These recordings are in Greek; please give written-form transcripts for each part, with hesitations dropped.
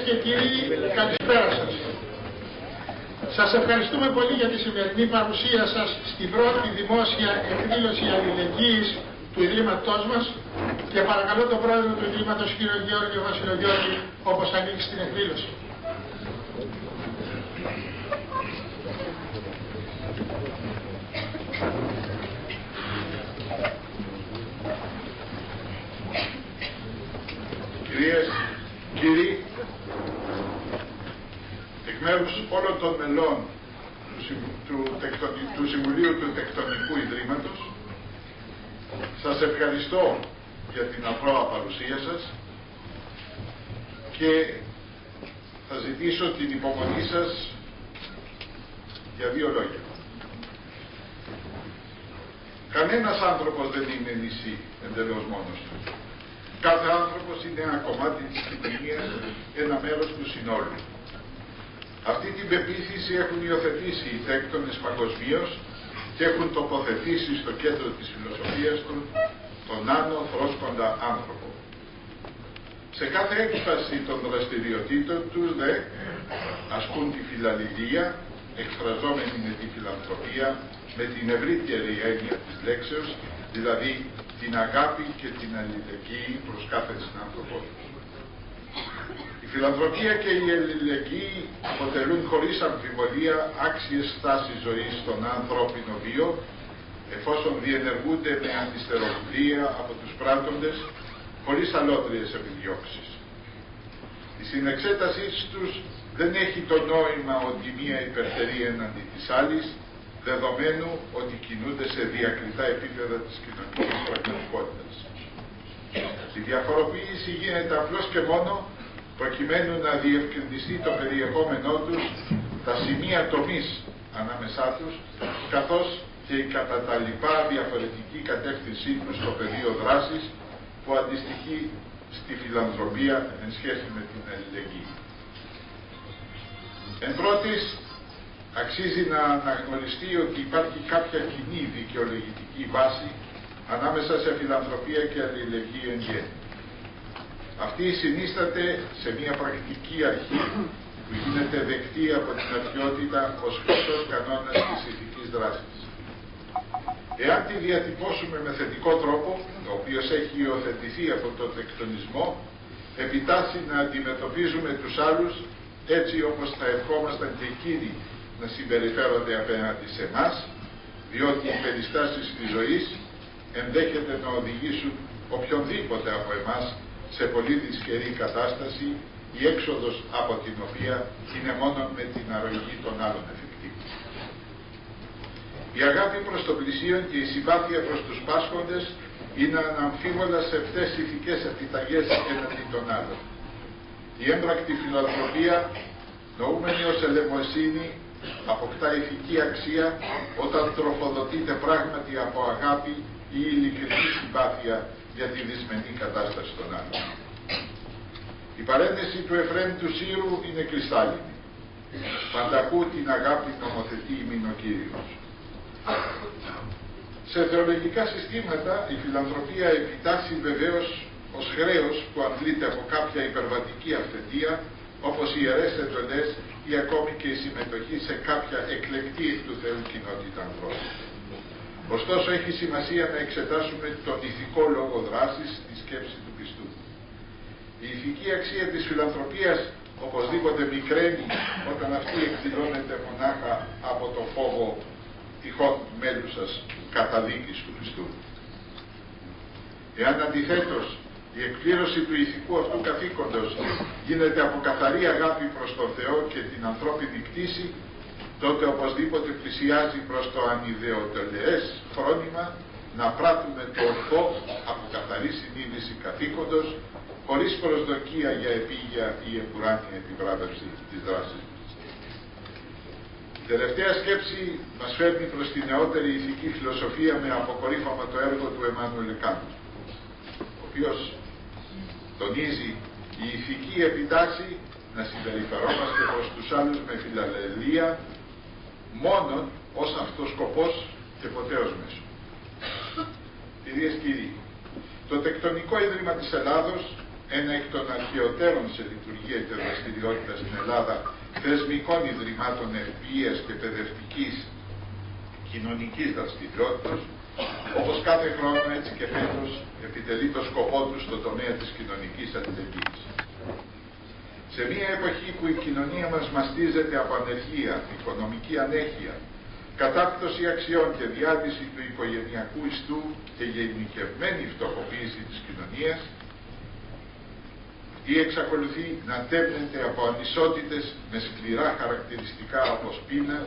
και κύριοι, καλησπέρα σας. Σας ευχαριστούμε πολύ για τη σημερινή παρουσία σας στην πρώτη δημόσια εκδήλωση αλληλεγγύης του Ιδρύματός μας και παρακαλώ τον πρόεδρο του Ιδρύματος, κύριο Γεώργιο Βασιλογιώργη, όπως ανοίξει την εκδήλωση. Κυρίες, κύριοι, εκ μέρους όλων των μελών του Συμβουλίου του Τεκτονικού Ιδρύματος, σας ευχαριστώ για την αθρώα παρουσία σας και θα ζητήσω την υπομονή σας για δύο λόγια. Κανένας άνθρωπος δεν είναι νησί εντελώς μόνος του. Κάθε άνθρωπος είναι ένα κομμάτι της κοινωνίας, ένα μέρος του συνόλου. Αυτή την πεποίθηση έχουν υιοθετήσει οι τέκτονες παγκοσμίως και έχουν τοποθετήσει στο κέντρο της φιλοσοφίας του τον άνω θρόσκοντα άνθρωπο. Σε κάθε έκφραση των δραστηριοτήτων τους δε ασκούν τη φιλαλληλία, εκφραζόμενη με τη φιλανθρωπία, με την ευρύτερη έννοια της λέξεως, δηλαδή την αγάπη και την αλληλεγγύη προς κάθε συνάνθρωπό τους. Η φιλανθρωπία και η αλληλεγγύη αποτελούν χωρίς αμφιβολία άξιες στάσεις ζωής στον ανθρώπινο βίο, εφόσον διενεργούνται με αντιστεροβουλία από τους πράττοντες, χωρίς αλότριες επιδιώξεις. Η συνεξέτασή τους δεν έχει το νόημα ότι μία υπερτερεί έναντι της άλλης, δεδομένου ότι κινούνται σε διακριτά επίπεδα της κοινωνικής πραγματικότητας. Η διαφοροποίηση γίνεται απλώς και μόνο προκειμένου να διευκρινιστεί το περιεχόμενό τους, τα σημεία τομής ανάμεσά τους, καθώς και η κατά τα λοιπά διαφορετική κατεύθυνσή τους στο πεδίο δράσης που αντιστοιχεί στη φιλανθρωπία εν σχέση με την αλληλεγγύη. Εν πρώτης, αξίζει να αναγνωριστεί ότι υπάρχει κάποια κοινή δικαιολογητική βάση ανάμεσα σε φιλανθρωπία και αλληλεγγύη εν γέννη. Αυτή συνίσταται σε μια πρακτική αρχή που γίνεται δεκτή από την αρχαιότητα ως χρυσός κανόνας της ηθικής δράσης. Εάν τη διατυπώσουμε με θετικό τρόπο, ο οποίος έχει υιοθετηθεί από τον τεκτονισμό, επιτάσσει να αντιμετωπίζουμε τους άλλους έτσι όπως θα ευχόμασταν και εκείνοι να συμπεριφέρονται απέναντι σε εμάς, διότι οι περιστάσεις της ζωής ενδέχεται να οδηγήσουν οποιονδήποτε από εμάς σε πολύ δυσχερή κατάσταση, η έξοδος από την οποία είναι μόνο με την αρρωγή των άλλων εφικτή. Η αγάπη προς το πλησίον και η συμπάθεια προς τους πάσχοντες είναι αναμφίβολα σε αυτές οι ηθικές επιταγές έναντι των άλλων. Η έμπρακτη φιλανθρωπία, νοούμενη ως ελεημοσύνη, αποκτά ηθική αξία όταν τροφοδοτείται πράγματι από αγάπη ή ειλικρινή συμπάθεια για τη δυσμενή κατάσταση των άλλων. Η παρένθεση του Εφραίμ του Σύρου είναι κρυστάλλινη. Πανταχού την αγάπη νομοθετεί ημίν ο Κύριος. Σε θεολογικά συστήματα η φιλανθρωπία επιτάσσει βεβαίως ως χρέος που αντλείται από κάποια υπερβατική αυθεντία, όπως οι ιερές εντολές ή ακόμη και η συμμετοχή σε κάποια εκλεκτή εκ του Θεού κοινότητα ανθρώπων. Ωστόσο έχει σημασία να εξετάσουμε τον ηθικό λόγο δράσης στη σκέψη του πιστού. Η ηθική αξία της φιλανθρωπίας οπωσδήποτε μικραίνει όταν αυτή εκδηλώνεται μονάχα από το φόβο τυχόν μέλουσας καταδίκης του Χριστού. Εάν αντιθέτως η εκπλήρωση του ηθικού αυτού καθήκοντος γίνεται από καθαρή αγάπη προς τον Θεό και την ανθρώπινη κτήση, τότε οπωσδήποτε πλησιάζει προς το ανιδεοτελεές φρόνημα να πράττουμε το ορθό από καθαρή συνείδηση καθήκοντος, χωρίς προσδοκία για επίγεια ή επουράνια επιβράβευση της δράσης. Η τελευταία σκέψη μας φέρνει προς τη νεότερη ηθική φιλοσοφία με αποκορύφωμα το έργο του Εμμανουέλ Καντ, ο οποίος τονίζει η ηθική επιτάση να συμπεριφερόμαστε προς τους άλλους με φιλαλληλία μόνον ως αυτός σκοπός και ποτέ ως μέσο. Κυρίες και κύριοι, το Τεκτονικό Ίδρυμα της Ελλάδος ένα εκ των αρχαιοτέρων σε λειτουργία και δραστηριότητα στην Ελλάδα θεσμικών ιδρυμάτων ευποιίας και παιδευτικής κοινωνικής δραστηριότητας, όπως κάθε χρόνο έτσι και φέτος επιτελεί το σκοπό του στον τομέα της κοινωνικής αλληλεγγύης. Σε μια εποχή που η κοινωνία μας μαστίζεται από ανεργία, οικονομική ανέχεια, κατάπτωση αξιών και διάδυση του οικογενειακού ιστού και γενικευμένη φτωχοποίηση της κοινωνίας, ή εξακολουθεί να τέμνεται από ανισότητες με σκληρά χαρακτηριστικά όπως πείνα,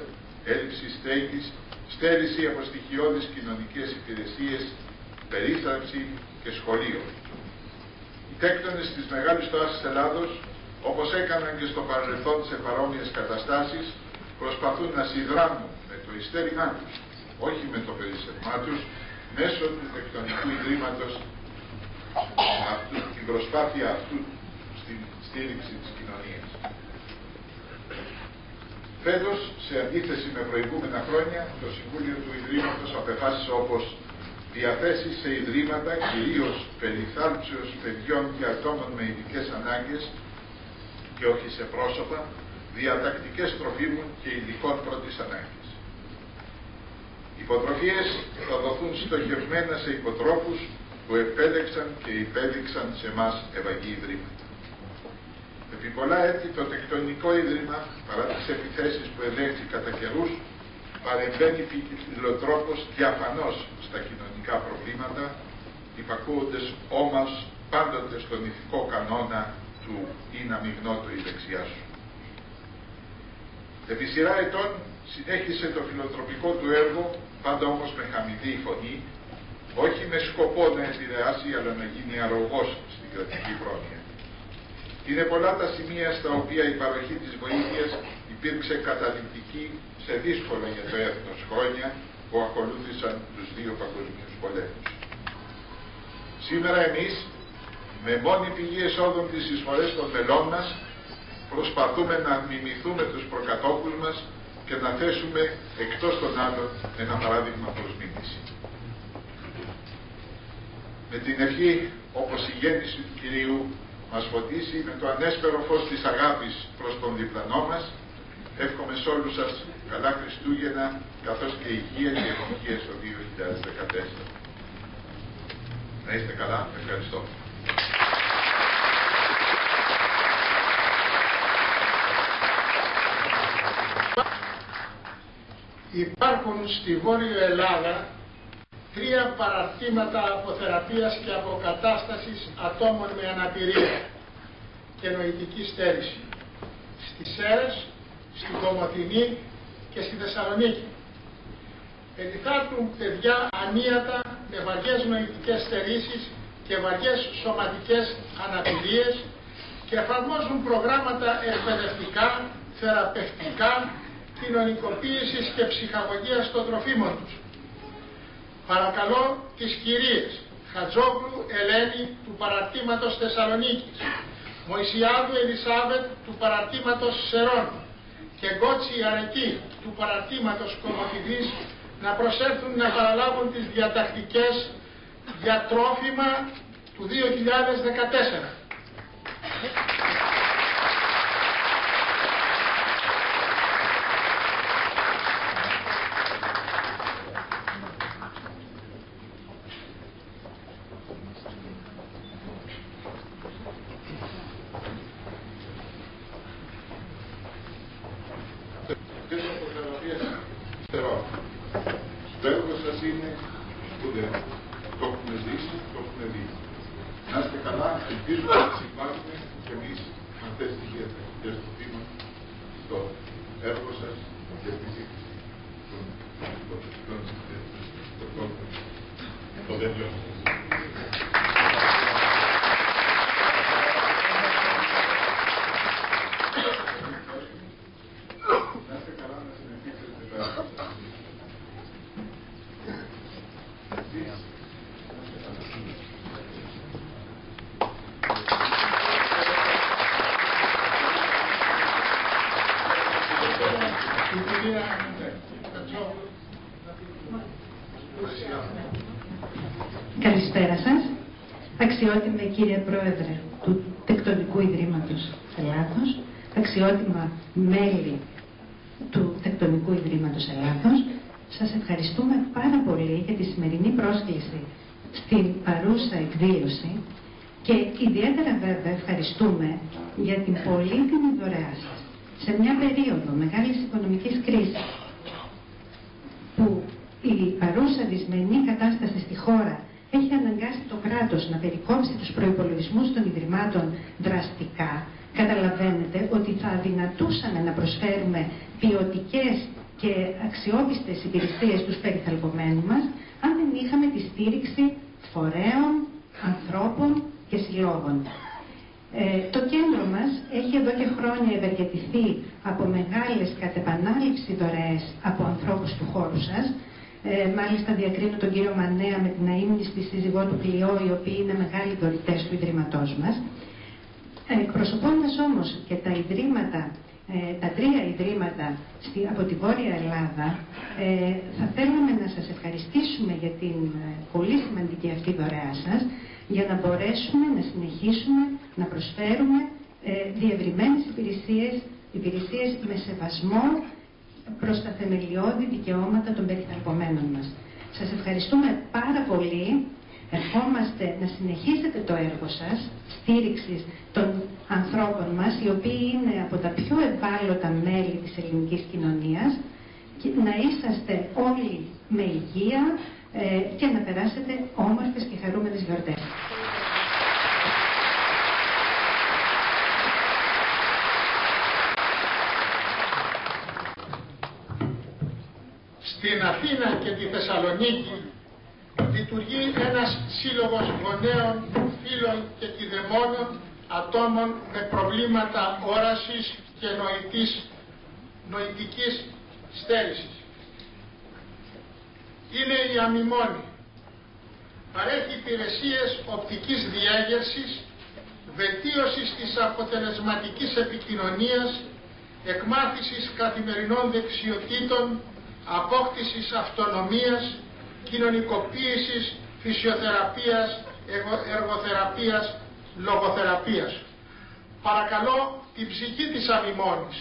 έλλειψη στέγης, στέρηση από στοιχειώδεις κοινωνικές υπηρεσίες, περίθαλψη και σχολείο. Οι τέκτονες της μεγάλης τάσης Ελλάδος, όπως έκαναν και στο παρελθόν σε παρόμοιες καταστάσεις, προσπαθούν να συνδράμουν με το ειστέρημά τους, όχι με το περίσσευμά τους, μέσω του τεκτονικού ιδρύματος την προσπάθεια αυτού στην στήριξη της κοινωνίας. Φέτος, σε αντίθεση με προηγούμενα χρόνια, το Συμβούλιο του Ιδρύματος απεφάσισε όπως διαθέσει σε ιδρύματα, κυρίως περιθάλψεως παιδιών και ατόμων με ειδικές ανάγκες και όχι σε πρόσωπα, διατακτικές τροφίμων και υλικών πρώτης ανάγκης. Οι υποτροφίες θα δοθούν στοχευμένα σε υποτρόφους που επέλεξαν και υπέδειξαν σε εμάς ευαγή ιδρύματα. Επί πολλά έτη το τεκτονικό ίδρυμα, παρά τις επιθέσεις που εδέχθη κατά καιρούς, παρεμβαίνει ποικιλοτρόπως διαφανώς στα κοινωνικά προβλήματα, υπακούοντες όμως πάντοτε στον ηθικό κανόνα του «είναι αμιγνώτο η δεξιά σου». Επί σειρά ετών συνέχισε το φιλοτροπικό του έργο, πάντα όμως με χαμηλή φωνή, όχι με σκοπό να επηρεάσει αλλά να γίνει αρρωγός στην κρατική πρόνοια. Είναι πολλά τα σημεία στα οποία η παροχή της βοήθειας υπήρξε καταληπτική σε δύσκολα για το έθνος χρόνια που ακολούθησαν τους δύο παγκοσμίους πολέμους. Σήμερα εμείς, με μόνη πηγή εσόδων τις εισφορές των μελών μας, προσπαθούμε να μιμηθούμε τους προκατόχους μας και να θέσουμε εκτός των άλλων ένα παράδειγμα προς μίμηση. Με την ευχή, όπως η γέννηση του Κυρίου μας φωτίσει με το ανέσπερο φως της αγάπης προς τον διπλανό μας, εύχομαι σε όλους σας καλά Χριστούγεννα, καθώς και υγεία και ευτυχία στο 2014. Να είστε καλά, ευχαριστώ. Υπάρχουν στη Βόρειο Ελλάδα 3 παραρτήματα αποθεραπείας και αποκατάστασης ατόμων με αναπηρία και νοητική στέρηση. Στις Σέρρες, στην Κομοτηνή και στη Θεσσαλονίκη. Περιθάλπουν παιδιά ανίατα με βαριές νοητικές στερήσεις και βαριές σωματικές αναπηρίες και εφαρμόζουν προγράμματα εκπαιδευτικά, θεραπευτικά, κοινωνικοποίησης και ψυχαγωγίας των τροφίμων τους. Παρακαλώ τις κυρίες Χατζόγλου Ελένη του παραρτήματος Θεσσαλονίκης, Μωυσιάδου Ελισάβετ του παραρτήματος Σερών και Γκότσι Αρετή του παραρτήματος Κομοτηνής να προσέλθουν να παραλάβουν τις διατακτικές για τρόφιμα του 2014. Το έργο σας είναι σπουδαίο. Το έχουμε ζήσει, το έχουμε δει. Να είστε καλά, ελπίζουμε να συμβάλλουμε και εμείς με αυτές τις διατακτικές του βήμα στο έργο σας για τη σύγκριση των δέντρων σας. Να είστε καλά, να συνεχίσετε τα έργα σας. Καλησπέρα σας, αξιότιμε κύριε Πρόεδρε του Τεκτονικού Ιδρύματος Ελλάδος, αξιότιμα μέλη του Τεκτονικού Ιδρύματος Ελλάδος, σας ευχαριστούμε πάρα πολύ για τη σημερινή πρόσκληση στην παρούσα εκδήλωση και ιδιαίτερα βέβαια ευχαριστούμε για την πολύτιμη δωρεά σας σε μια περίοδο μεγάλης οικονομικής κρίσης που η παρούσα δυσμενή κατάσταση στη χώρα έχει αναγκάσει το κράτος να περικόψει τους προϋπολογισμούς των Ιδρυμάτων δραστικά. Καταλαβαίνετε ότι θα αδυνατούσαμε να προσφέρουμε ποιοτικές και αξιόπιστες υπηρεσίες στους περιθαλπωμένους μας αν δεν είχαμε τη στήριξη φορέων, ανθρώπων και συλλόγων. Το κέντρο μας έχει εδώ και χρόνια ευεργετηθεί από μεγάλες κατ' επανάληψη δωρεές από ανθρώπους του χώρου σας. Μάλιστα διακρίνω τον κύριο Μανέα με την αείμνηστη σύζυγό του Κλειό, οι οποίοι είναι μεγάλοι δωρητές του Ιδρύματός μας. Εκπροσωπώντας όμως και τα ιδρύματα, τα τρία ιδρύματα από τη Βόρεια Ελλάδα, θα θέλαμε να σας ευχαριστήσουμε για την πολύ σημαντική αυτή δωρεά σας, για να μπορέσουμε να συνεχίσουμε να προσφέρουμε διευρυμένες υπηρεσίες με σεβασμό προς τα θεμελιώδη δικαιώματα των περιθαλπωμένων μας. Σας ευχαριστούμε πάρα πολύ. Ερχόμαστε να συνεχίσετε το έργο σας στήριξης των ανθρώπων μας, οι οποίοι είναι από τα πιο ευάλωτα μέλη της ελληνικής κοινωνίας, και να είσαστε όλοι με υγεία και να περάσετε όμορφες και χαρούμενες γιορτές. Στην Αθήνα και τη Θεσσαλονίκη λειτουργεί ένας σύλλογος γονέων, φίλων και κηδεμόνων ατόμων με προβλήματα όρασης και νοητικής στέρησης. Είναι η αμημόνη. Παρέχει υπηρεσίες οπτικής διέγερσης, βελτίωσης της αποτελεσματικής επικοινωνίας, εκμάθησης καθημερινών δεξιοτήτων, απόκτησης αυτονομίας, κοινωνικοποίησης, φυσιοθεραπείας, εργοθεραπείας, λογοθεραπείας. Παρακαλώ την ψυχή της αμημόνης,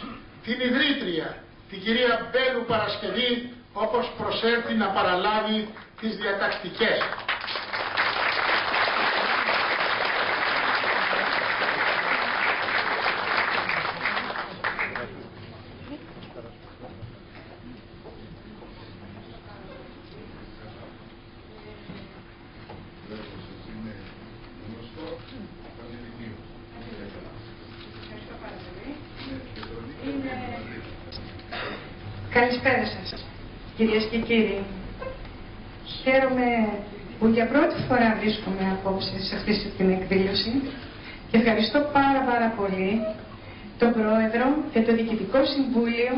την ιδρύτρια, την κυρία Μπέλου Παρασκευή, όπως προσέλθει να παραλάβει τις διατακτικές. Καλησπέρα σας, κυρίες και κύριοι. Χαίρομαι που για πρώτη φορά βρίσκομαι απόψε σε αυτή την εκδήλωση και ευχαριστώ πάρα πολύ τον Πρόεδρο και το Διοικητικό Συμβούλιο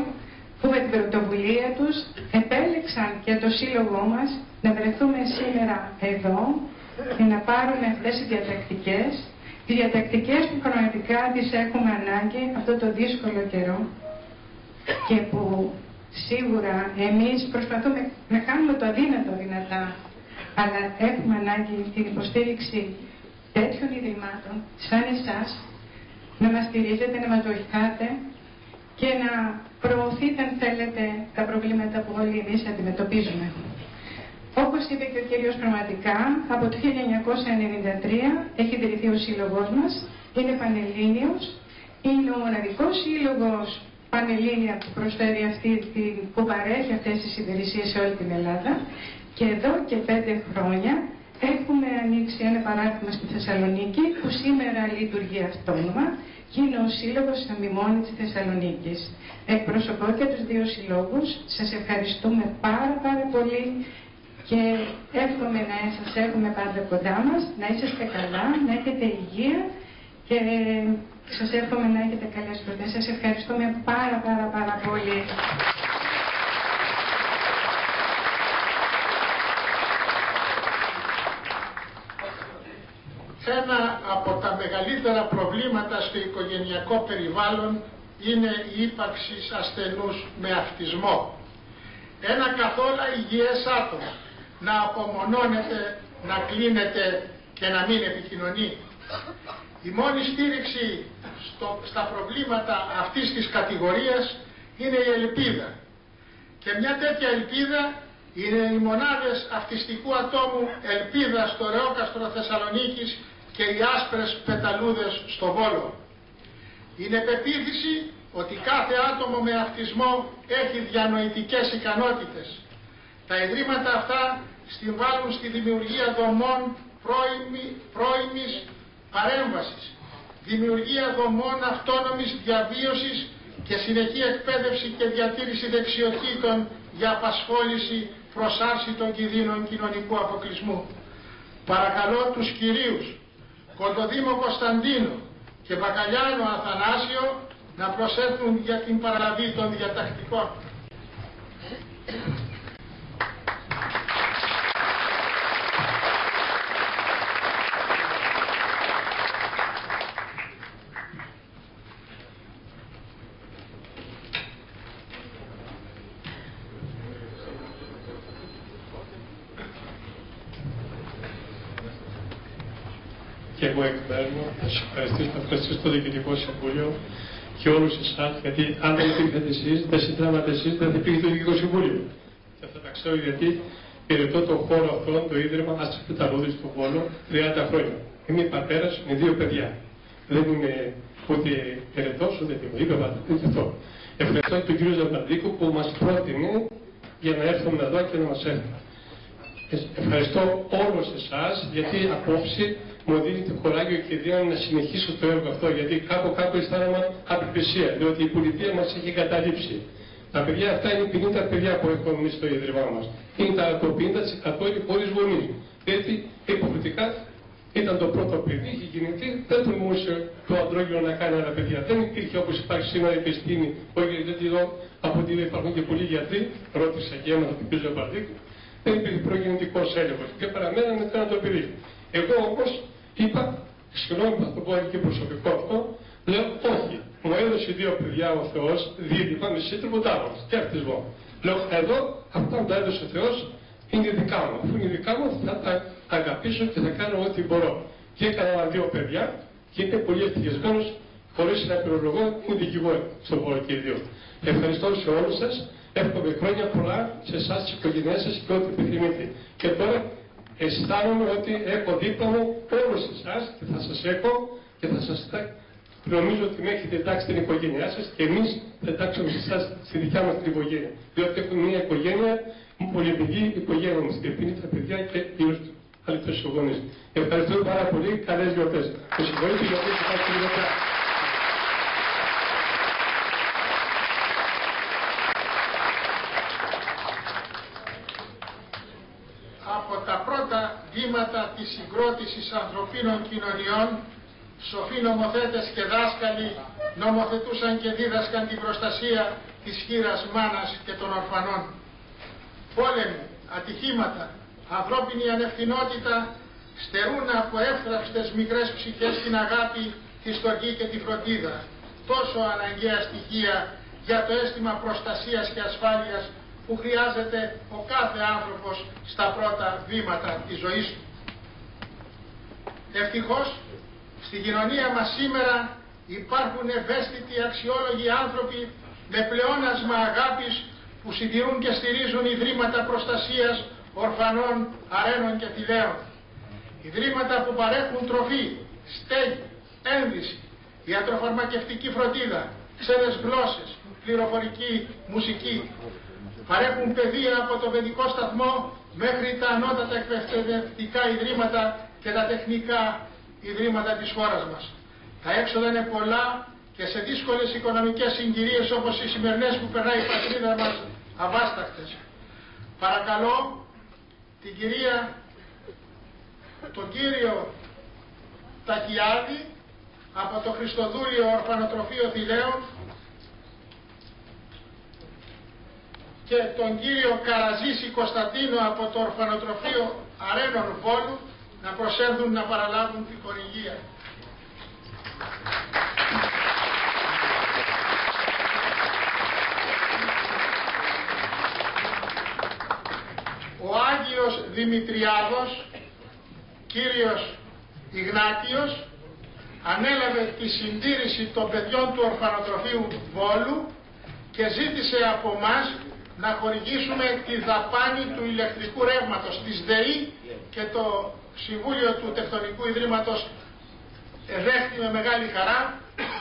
που με την πρωτοβουλία τους επέλεξαν και το Σύλλογό μας να βρεθούμε σήμερα εδώ και να πάρουμε αυτές οι διατακτικές, τις διατακτικές που πραγματικά τις έχουμε ανάγκη αυτό το δύσκολο καιρό και που σίγουρα εμείς προσπαθούμε να κάνουμε το αδύνατο δυνατά, αλλά έχουμε ανάγκη την υποστήριξη τέτοιων ιδρυμάτων σαν εσάς, να μας στηρίζετε, να μας βοηθάτε και να προωθείτε, αν θέλετε, τα προβλήματα που όλοι εμείς αντιμετωπίζουμε. Όπως είπε και ο κύριος, πραγματικά από το 1993 έχει ιδρυθεί ο σύλλογός μας, είναι πανελλήνιος, είναι ο μοναδικός σύλλογος πανελλήνια που προσφέρει που παρέχει αυτές τις υπηρεσίες σε όλη την Ελλάδα, και εδώ και 5 χρόνια έχουμε ανοίξει ένα παράρτημα στη Θεσσαλονίκη που σήμερα λειτουργεί αυτόνομα και είναι ο Σύλλογος Αμημώνη της Θεσσαλονίκης. Εκπροσωπώ και τους δύο συλλόγους. Σας ευχαριστούμε πάρα πολύ και εύχομαι να σας έχουμε πάντα κοντά μας, να είσαστε καλά, να έχετε υγεία και σας εύχομαι να έχετε καλές γιορτές. Σας ευχαριστούμε πάρα πολύ. Ένα από τα μεγαλύτερα προβλήματα στο οικογενειακό περιβάλλον είναι η ύπαρξη ασθενούς με αυτισμό. Ένα καθόλου υγιές άτομο να απομονώνεται, να κλείνεται και να μην επικοινωνεί. Η μόνη στήριξη στα προβλήματα αυτής της κατηγορίας είναι η ελπίδα. Και μια τέτοια ελπίδα είναι οι μονάδες αυτιστικού ατόμου Ελπίδα στο Ρεόκαστρο Θεσσαλονίκης και οι άσπρες πεταλούδες στο Βόλο. Είναι πεποίθηση ότι κάθε άτομο με αυτισμό έχει διανοητικές ικανότητες. Τα ιδρύματα αυτά συμβάλλουν στη δημιουργία δομών πρώιμης παρέμβασης, δημιουργία δομών αυτόνομης διαβίωσης και συνεχή εκπαίδευση και διατήρηση δεξιοτήτων για απασχόληση προς άρση των κινδύνων κοινωνικού αποκλεισμού. Παρακαλώ τους κυρίους Κοντοδήμο Κωνσταντίνο και Μπακαλιάνο Αθανάσιο να προσέλθουν για την παραλαβή των διατακτικών. Και εγώ εκ μέρου να σας ευχαριστήσω το Διοικητικό Συμβούλιο και όλους εσάς, γιατί αν δεν υπήρχατε εσείς, δεν συντάγατε εσείς, δεν υπήρχε το Διοικητικό Συμβούλιο. Και αυτό τα ξέρω γιατί υπηρετώ το χώρο αυτόν, το Ίδρυμα Άσπρες Πεταλούδες στο Βόλο 30 χρόνια. Είμαι πατέρας με 2 παιδιά. Δεν είμαι ούτε ερετός, ούτε τίποτα. Είπε ούτε αυτό. Ευχαριστώ τον κύριο Ζαμπαντίκο που μας πρότεινε για να έρθουμε εδώ και να μας έρθουμε. Ευχαριστώ όλους εσάς γιατί απόψε μου δίνετε κουράγιο και δύναμη να συνεχίσω το έργο αυτό, γιατί κάπου αισθάνομαι απελπισία, διότι η πολιτεία μας έχει εγκαταλείψει. Τα παιδιά αυτά είναι 50 παιδιά που έχουμε εμείς στο Ίδρυμά μας. Είναι το 50% είναι χωρίς γονείς. Γιατί υποχρεωτικά ήταν το πρώτο παιδί, είχε γεννηθεί, δεν τολμούσε το αντρόγυνο να κάνει άλλα παιδιά. Δεν υπήρχε όπως υπάρχει σήμερα η επιστήμη, γιατί εδώ από ότι υπάρχουν και πολλοί γιατροί, ρώτησα και έμαθα τον κ. Ζαμπαντίκο, δεν υπήρχε προγεννητικός έλεγχος και παραμένανε μετά το παιδί. Εγώ όμως είπα, συγγνώμη που θα το πω και προσωπικό αυτό, λέω όχι. Μου έδωσε 2 παιδιά ο Θεός, δίδυμα με σύντροφο τάβος και αυτισμό. Λέω εδώ, αυτά που τα έδωσε ο Θεός είναι δικά μου. Αφού είναι δικά μου θα τα αγαπήσω και θα κάνω ό,τι μπορώ. Και έκανα 2 παιδιά και είμαι πολύ ευτυχισμένος, χωρίς να πυρολογώ, είναι δικηγόρο στον χώρο και οι 2. Ευχαριστώ σε όλους σας. Εύχομαι χρόνια πολλά σε εσάς, τις οικογένειές σας και ό,τι επιθυμείτε. Και τώρα αισθάνομαι ότι έχω δίπλα μου όλους εσάς και θα σας έχω και θα σας νομίζω ότι με έχετε εντάξει την οικογένειά σας και εμείς θα εντάξουμε σε εσάς στη δικιά μας την οικογένεια. Διότι έχουμε μια οικογένεια, πολυεπαιδή οικογένεια μας και πίνει τα παιδιά και γύρω στους αληθώς γονείς. Ευχαριστώ πάρα πολύ, καλές γιορτές. Με συγχωρείτε γιατί θα πάω στην γιορτά. Από τα πρώτα βήματα της συγκρότησης ανθρωπίνων κοινωνιών, σοφοί νομοθέτες και δάσκαλοι νομοθετούσαν και δίδασκαν την προστασία της χήρας μάνας και των ορφανών. Πόλεμοι, ατυχήματα, ανθρώπινη ανευθυνότητα στερούν από εύθραυστες μικρές ψυχές την αγάπη, τη στοργή και τη φροντίδα, τόσο αναγκαία στοιχεία για το αίσθημα προστασίας και ασφάλειας που χρειάζεται ο κάθε άνθρωπος στα πρώτα βήματα της ζωής του. Ευτυχώς, στη κοινωνία μας σήμερα υπάρχουν ευαίσθητοι αξιόλογοι άνθρωποι με πλεόνασμα αγάπης που συντηρούν και στηρίζουν ιδρύματα προστασίας ορφανών, αρένων και θηλαίων. Ιδρύματα που παρέχουν τροφή, στέγη, ένδυση, ιατροφαρμακευτική φροντίδα, ξένες γλώσσες, πληροφορική, μουσική. Παρέχουν παιδεία από το παιδικό σταθμό μέχρι τα ανώτατα εκπαιδευτικά ιδρύματα και τα τεχνικά ιδρύματα της χώρας μας. Τα έξοδα είναι πολλά και σε δύσκολες οικονομικές συγκυρίες όπως οι σημερινές που περνάει η πατρίδα μας αβάσταχτες. Παρακαλώ τον κύριο Τακιάδη από το Χριστοδούλιο Ορφανοτροφείο Θηλαίων και τον κύριο Καραζίση Κωνσταντίνο από το Ορφανοτροφείο Αρένων Βόλου να προσέλθουν να παραλάβουν τη χορηγία. Ο Άγιος Δημητριάδος, κύριος Ιγνάτιος, ανέλαβε τη συντήρηση των παιδιών του ορφανοτροφείου Βόλου και ζήτησε από μας να χορηγήσουμε τη δαπάνη του ηλεκτρικού ρεύματος της ΔΕΗ, και το Συμβούλιο του Τεκτονικού Ιδρύματος δέχτηκε με μεγάλη χαρά.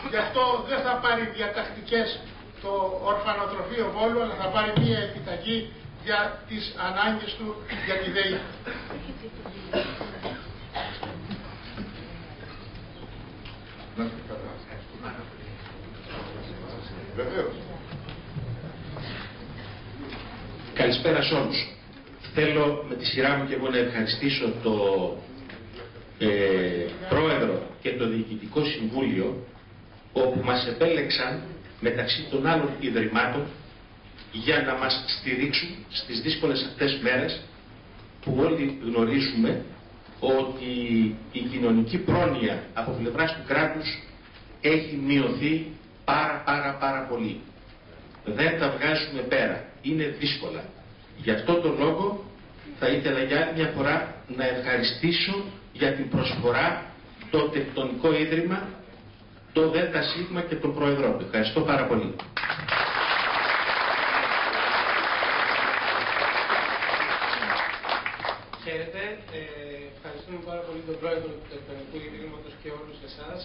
Γι' αυτό δεν θα πάρει διατακτικές το ορφανοτροφείο Βόλου, αλλά θα πάρει μία επιταγή για τις ανάγκες του για τη ΔΕΗ. Καλησπέρα σε όλους. Θέλω με τη σειρά μου και εγώ να ευχαριστήσω το Πρόεδρο και το Διοικητικό Συμβούλιο, όπου μας επέλεξαν μεταξύ των άλλων ιδρυμάτων για να μας στηρίξουν στις δύσκολες αυτές μέρες, που όλοι γνωρίζουμε ότι η κοινωνική πρόνοια από πλευράς του κράτους έχει μειωθεί πάρα πολύ. Δεν τα βγάζουμε πέρα. Είναι δύσκολα. Γι' αυτό τον λόγο θα ήθελα για άλλη μια φορά να ευχαριστήσω για την προσφορά το Τεκτονικό Ίδρυμα, το ΔΣ και τον Πρόεδρό του. Ευχαριστώ πάρα πολύ. Χαίρετε. Ευχαριστούμε πάρα πολύ τον Πρόεδρο του Τεκτονικού Ιδρύματος και όλους εσάς.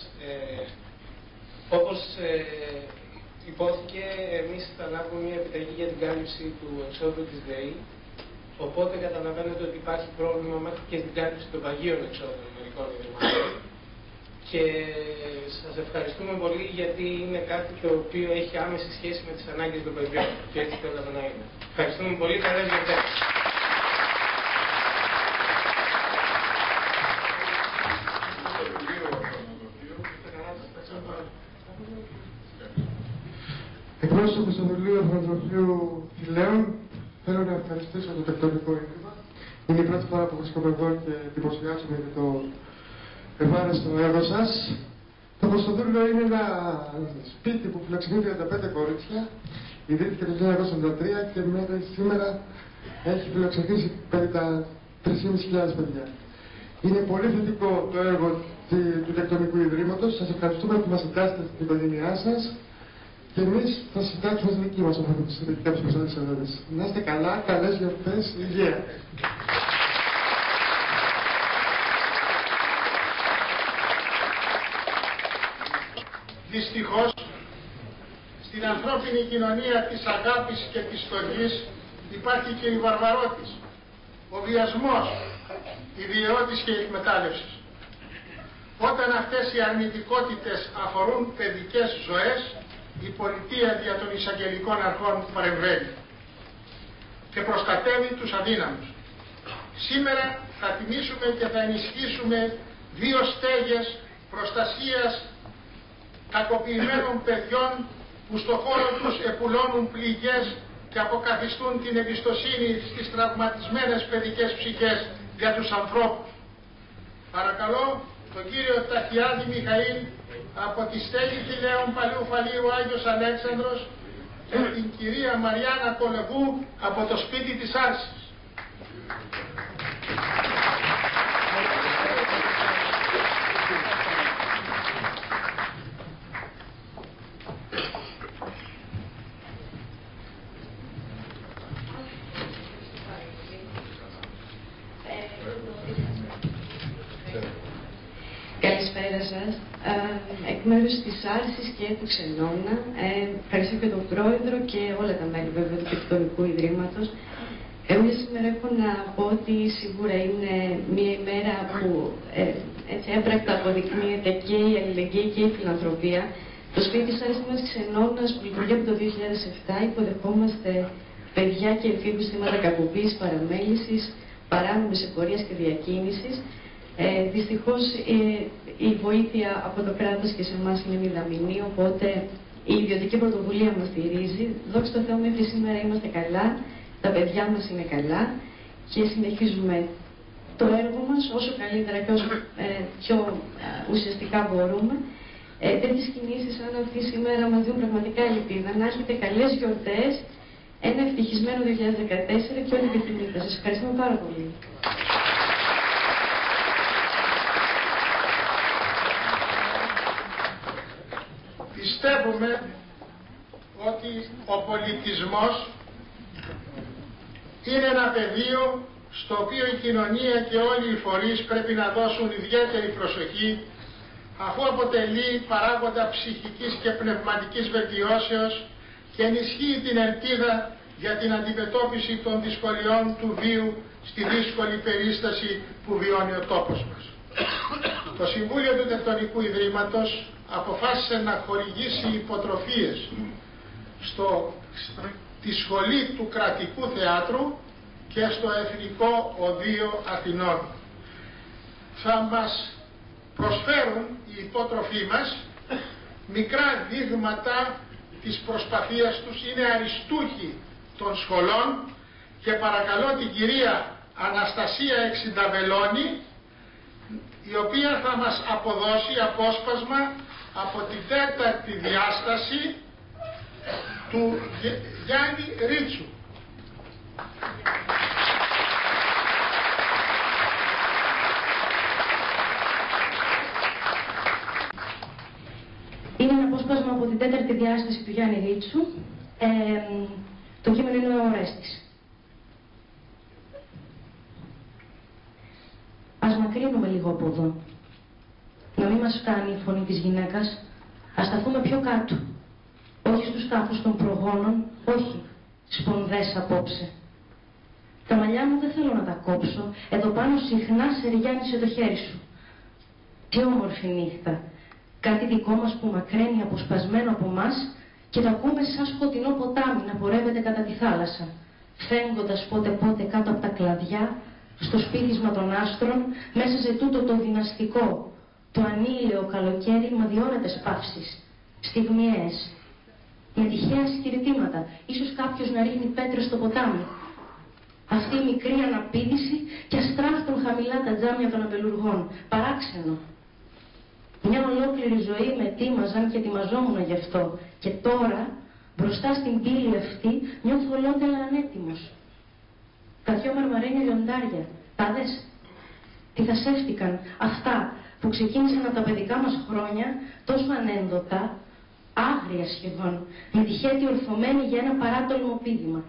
Όπως υπόθηκε, εμείς θα λάβουμε μια επιταγή για την κάλυψη του εξόδου της ΔΕΗ. Οπότε καταλαβαίνετε ότι υπάρχει πρόβλημα μέχρι και στην κάλυψη των παγίων εξόδων μερικών ιδρυμάτων. Και σας ευχαριστούμε πολύ, γιατί είναι κάτι το οποίο έχει άμεση σχέση με τις ανάγκες των παιδιών. Και έτσι θέλαμε να είναι. Ευχαριστούμε πολύ. Καλές γιορτές. Εκπρόσωπος του Συμβουλίου Ορφανοτροφείου Φιλέων, θέλω να ευχαριστήσω το Τεκτονικό Ίδρυμα. Είναι η πρώτη φορά που βρίσκομαι εδώ και εντυπωσιάζομαι για το ευάρεστο έργο σας. Το Κωνσταντίνο είναι ένα σπίτι που φιλοξενεί 35 κορίτσια. Ιδρύθηκε το 1983 και μέχρι σήμερα έχει φιλοξενήσει περίπου 3.500 παιδιά. Είναι πολύ θετικό το έργο του Τεκτονικού Ιδρύματος. Σας ευχαριστούμε που μας εντάσσετε στην οικογένειά σας. Και εμείς θα συντάξουμε τη δική μας οργάνωση σε κάποιες προσωπικές εργασίες. Να είστε καλά, καλές γιορτές, υγεία. Δυστυχώς, στην ανθρώπινη κοινωνία της αγάπης και της στοργής υπάρχει και η βαρβαρότης, ο βιασμός, η βιαιότης και η εκμετάλλευση. Όταν αυτές οι αρνητικότητες αφορούν παιδικές ζωές, η πολιτεία δια των εισαγγελικών αρχών παρεμβαίνει και προστατεύει τους αδύναμους. Σήμερα θα τιμήσουμε και θα ενισχύσουμε 2 στέγες προστασίας κακοποιημένων παιδιών που στο χώρο τους επουλώνουν πληγές και αποκαθιστούν την εμπιστοσύνη στις τραυματισμένες παιδικές ψυχές για τους ανθρώπους. Παρακαλώ τον κύριο Ταχιάδη Μιχαήλ από τη στέγη Φιλέων Παλαιού Φαλίου Άγιος Αλέξανδρος και την κυρία Μαριάννα Κολεβού από το σπίτι της Άρσης. Καλησπέρα σας. Εκ μέρους της Άρσης και του Ξενώνα, ευχαριστώ και τον Πρόεδρο και όλα τα μέλη βέβαια του Τεκτονικού Ιδρύματος. Εγώ σήμερα έχω να πω ότι σίγουρα είναι μια ημέρα που έτσι έμπρακτα αποδεικνύεται και η αλληλεγγύη και η φιλανθρωπία. Το σπίτι της Άρσης μας Ξενώνας που λειτουργεί από το 2007 υποδεχόμαστε παιδιά και εφήβους θύματα κακοποίησης, παραμέλησης, παράνομης εμπορίας και διακίνησης. Δυστυχώς η βοήθεια από το κράτος και σε εμάς είναι μηδαμινή, οπότε η ιδιωτική πρωτοβουλία μας στηρίζει. Δόξα τω Θεώ μέχρι σήμερα είμαστε καλά, τα παιδιά μας είναι καλά και συνεχίζουμε το έργο μας όσο καλύτερα και όσο πιο ουσιαστικά μπορούμε. Τέτοιες κινήσεις σαν αυτή σήμερα μας δίνουν πραγματικά ελπίδα. Να έχετε καλές γιορτές, ένα ευτυχισμένο 2014 και όλοι οι επιθυμείτε. Σας ευχαριστούμε πάρα πολύ. ξέρουμε ότι ο πολιτισμός είναι ένα πεδίο στο οποίο η κοινωνία και όλοι οι φορείς πρέπει να δώσουν ιδιαίτερη προσοχή, αφού αποτελεί παράγοντα ψυχικής και πνευματικής βελτιώσεως και ενισχύει την ελπίδα για την αντιμετώπιση των δυσκολιών του βίου στη δύσκολη περίσταση που βιώνει ο τόπος μας. Το Συμβούλιο του Τεκτονικού Ιδρύματος αποφάσισε να χορηγήσει υποτροφίες στη Σχολή του Κρατικού Θεάτρου και στο Εθνικό Οδείο Αθηνών. Θα μας προσφέρουν οι υπότροφοί μας μικρά δείγματα της προσπαθίας τους, είναι αριστούχοι των σχολών και παρακαλώ την κυρία Αναστασία Εξινταβελώνη, η οποία θα μας αποδώσει απόσπασμα από την 4η διάσταση του Γιάννη Ρίτσου. Είναι ένα απόσπασμα από την 4η διάσταση του Γιάννη Ρίτσου. Το κείμενο είναι ο Ορέστης. Ας μακρύνουμε λίγο από εδώ. Να μην μας κάνει η φωνή της γυναίκας. Ας σταθούμε πιο κάτω. Όχι στους τάφους των προγόνων, όχι σπονδές απόψε. Τα μαλλιά μου δεν θέλω να τα κόψω. Εδώ πάνω συχνά σε ριγιάνισε το χέρι σου. Τι όμορφη νύχτα. Κάτι δικό μας που μακραίνει αποσπασμένο από μας και το ακούμε σαν σκοτεινό ποτάμι να πορεύεται κατά τη θάλασσα, φέγγοντας πότε-πότε κάτω από τα κλαδιά, στο σπίθισμα των άστρων, μέσα σε τούτο το δυναστικό, το ανήλαιο καλοκαίρι με αδιόρετες παύσεις, στιγμιαίες, με τυχαία σκυρτήματα, ίσως κάποιος να ρίχνει πέτρες στο ποτάμι. Αυτή η μικρή αναπήδηση και αστράφτουν χαμηλά τα τζάμια των αμπελουργών, παράξενο. Μια ολόκληρη ζωή με ετοίμαζαν και ετοιμαζόμουν γι' αυτό. Και τώρα, μπροστά στην πύλη αυτή, νιώθω ολότελα ανέτοιμος. Τα δυο μαρμαρένια λιοντάρια, τα δες, τι θα σέφτηκαν αυτά που ξεκίνησαν από τα παιδικά μας χρόνια, τόσο ανένδοτα, άγρια σχεδόν, με τη χέτη ορθωμένη για ένα παράτολμο πήδημα.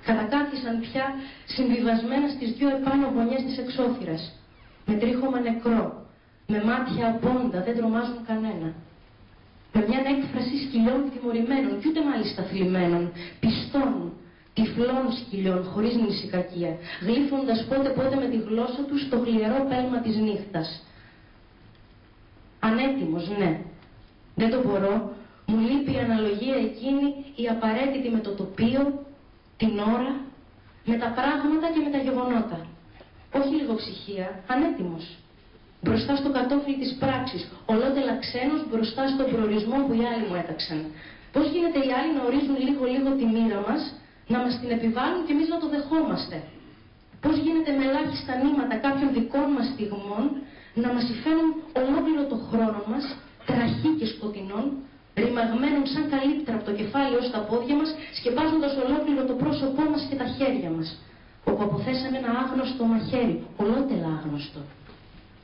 Κατακάθισαν πια συμβιβασμένα στις δυο επάνω γωνιές της εξώθυρας, με τρίχωμα νεκρό, με μάτια απόντα, δεν τρομάζουν κανένα. Με μια έκφραση σκυλιών τιμωρημένων, κι ούτε μάλιστα θλιμμένων, πιστών, τυφλών σκυλιών, χωρίς νησικακία, γλύφοντας πότε-πότε με τη γλώσσα τους το χλιερό πέλμα της νύχτας. Ανέτοιμος, ναι. Δεν το μπορώ, μου λείπει η αναλογία εκείνη, η απαραίτητη με το τοπίο, την ώρα, με τα πράγματα και με τα γεγονότα. Όχι λιγοψυχία, ανέτοιμος. Μπροστά στο κατόφλι της πράξης, ολότελα ξένος μπροστά στον προορισμό που οι άλλοι μου έταξαν. Πώς γίνεται οι άλλοι να ορίζουν λίγο-λίγο τη μοίρα μας, να μας την επιβάλλουν και εμείς να το δεχόμαστε. Πώς γίνεται με ελάχιστα νήματα κάποιων δικών μας στιγμών να μας υφαίνουν ολόκληρο το χρόνο μας, τραχή και σκοτεινών, ρημαγμένων σαν καλύπτρα από το κεφάλι ως τα πόδια μας, σκεπάζοντας ολόκληρο το πρόσωπό μας και τα χέρια μας, όπου αποθέσαμε ένα άγνωστο μαχαίρι, ολότελα άγνωστο,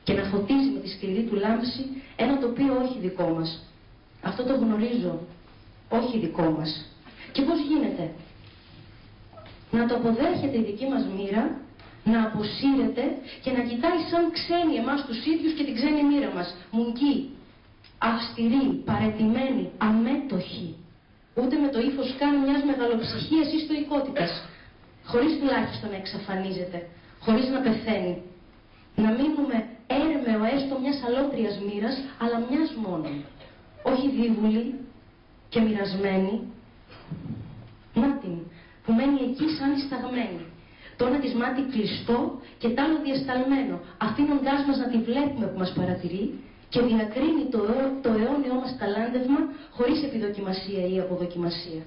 και να φωτίζει με τη σκληρή του λάμψη ένα τοπίο όχι δικό μας. Αυτό το γνωρίζω, όχι δικό μας. Και πώς γίνεται? Να το αποδέχεται η δική μας μοίρα, να αποσύρεται και να κοιτάει σαν ξένοι εμάς τους ίδιους και την ξένη μοίρα μας, μουγγί, αυστηρή, παραιτημένη, αμέτωχη, ούτε με το ύφος καν μιας μεγαλοψυχίας ή στοικότητας, χωρίς τουλάχιστον να εξαφανίζεται, χωρίς να πεθαίνει. Να μείνουμε έρμεο έστω μιας αλότριας μοίρας, αλλά μιας μόνο. Όχι δίβουλη και μοιρασμένη. Να την, που μένει εκεί σαν ισταγμένη. Το ένα της μάτι κλειστό και τ' άλλο διασταλμένο, αφήνοντάς μας να τη βλέπουμε που μας παρατηρεί και διακρίνει το αιώνιό μας ταλάντευμα χωρίς επιδοκιμασία ή αποδοκιμασία.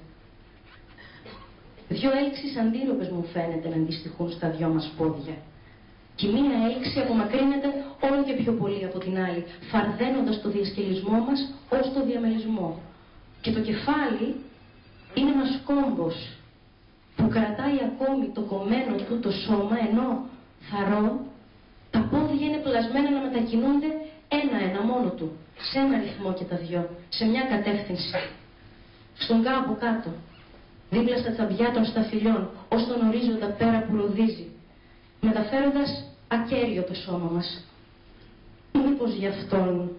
Δυο έλξεις αντίρροπες μου φαίνεται να αντιστοιχούν στα δυο μας πόδια. Και μία έλξη απομακρύνεται όλο και πιο πολύ από την άλλη, φαρδένοντας το διασκελισμό μας ως το διαμελισμό. Και το κεφάλι είναι ένας κόμπος που κρατάει ακόμη το κομμένο του το σώμα, ενώ θαρώ, τα πόδια είναι πλασμένα να μετακινούνται ένα ένα μόνο του, σε ένα ρυθμό και τα δυο, σε μια κατεύθυνση. Στον κάμπο κάτω, δίπλα στα τσαμπιά των σταφυλιών, ως τον ορίζοντα πέρα που ροδίζει, μεταφέροντας ακέραιο το σώμα μας. Μήπως γι' αυτόν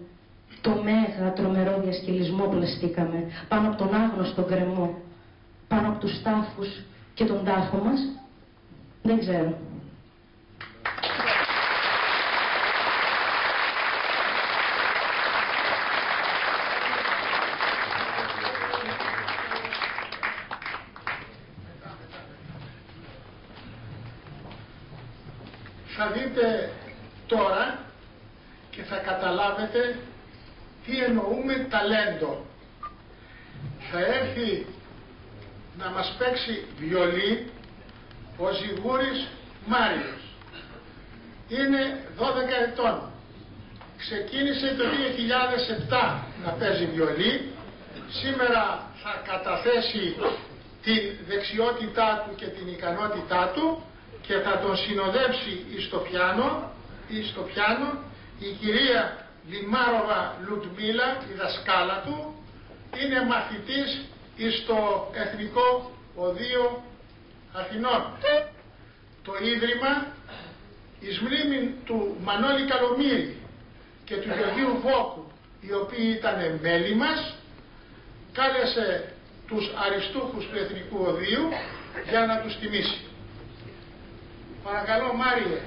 το μέγα τρομερό διασκελισμό πλαστήκαμε πάνω από τον άγνωστο γκρεμό, πάνω από τους τάφους και τον τάφο μας? Δεν ξέρω. Θα δείτε τώρα και θα καταλάβετε τι εννοούμε ταλέντο. Θα έρθει να μας παίξει βιολί ο Ζιγούρης Μάριος. Είναι 12 ετών. Ξεκίνησε το 2007 να παίζει βιολί. Σήμερα θα καταθέσει την δεξιότητά του και την ικανότητά του και θα τον συνοδεύσει στο πιάνο η κυρία Λιμάροβα Λουτμίλα, η δασκάλα του. Είναι μαθητής στο Εθνικό Οδείο Αθηνών. Το Ίδρυμα εις μνήμη του Μανώλη Καλομύρη και του Γεωργίου Βόκου, οι οποίοι ήταν μέλη μας, κάλεσε τους αριστούχους του Εθνικού Οδείου για να τους τιμήσει. Παρακαλώ, Μάριε.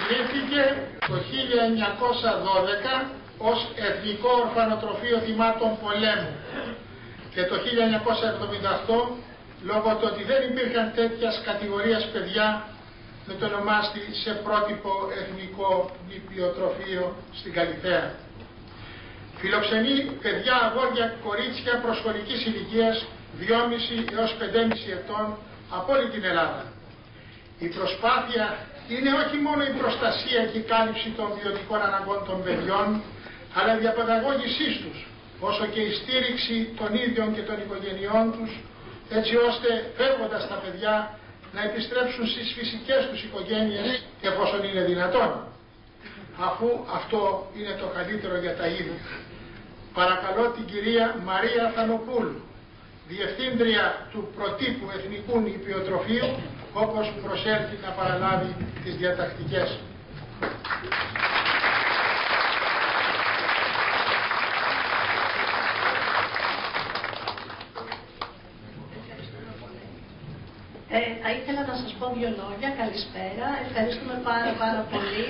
ιδρύθηκε το 1912 ως Εθνικό Ορφανοτροφείο Θυμάτων Πολέμου και το 1978 λόγω του ότι δεν υπήρχαν τέτοιας κατηγορίας παιδιά μετονομάστη σε πρότυπο εθνικό νηπιοτροφείο στην Καλυθέα. Φιλοξενεί παιδιά, αγόρια, κορίτσια προσχολικής ηλικίας 2,5 έως 5,5 ετών από όλη την Ελλάδα. Η προσπάθεια είναι όχι μόνο η προστασία και η κάλυψη των βιωτικών αναγκών των παιδιών, αλλά η διαπαιδαγώγησή τους, όσο και η στήριξη των ίδιων και των οικογενειών τους, έτσι ώστε φεύγοντας τα παιδιά να επιστρέψουν στις φυσικές τους οικογένειες εφόσον είναι δυνατόν, αφού αυτό είναι το καλύτερο για τα ίδια. Παρακαλώ την κυρία Μαρία Θανοπούλου, Διευθύντρια του Προτύπου Εθνικού Νηπιοτροφείου, όπως προσέλθει να παραλάβει τις διατακτικές. Θα ήθελα να σας πω δύο λόγια. Καλησπέρα. Ευχαριστούμε πάρα πολύ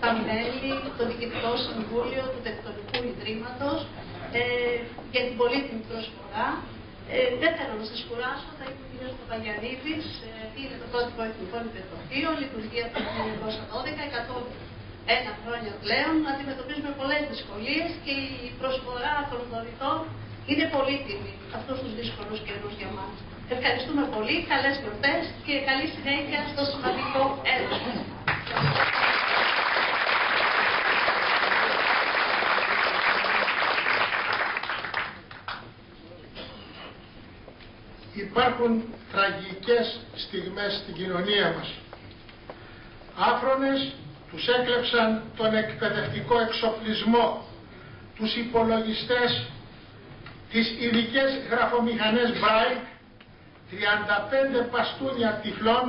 τα μέλη, το Διοικητικό Συμβούλιο του Τεκτονικού Ιδρύματος για την πολύτιμη προσφορά. Δεν θέλω να σας κουράσω, θα είμαι ο κ. Παπαγιαννίδης, είναι το πρότυπο εθνικών νηπιοτροφείων, λειτουργεί από το 1912, 101 χρόνια πλέον. Αντιμετωπίζουμε πολλές δυσκολίες και η προσφορά των δωρητών είναι πολύτιμη αυτούς τους δύσκολους καιρούς για μας. Ευχαριστούμε πολύ, καλές γιορτές και καλή συνέχεια στο σημαντικό έργο. Υπάρχουν τραγικές στιγμές στην κοινωνία μας. Άφρονες τους έκλεψαν τον εκπαιδευτικό εξοπλισμό, τους υπολογιστές, τις ειδικές γραφομηχανές Braille, 35 παστούνια τυφλών,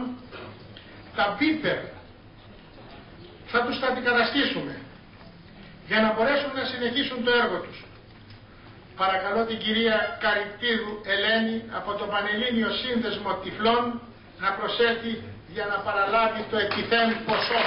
τα μπίπερ. Θα τους τα αντικαταστήσουμε για να μπορέσουν να συνεχίσουν το έργο τους. Παρακαλώ την κυρία Καρυπίδου Ελένη από το Πανελλήνιο Σύνδεσμο Τυφλών να προσέλθει για να παραλάβει το εκειθέν ποσό.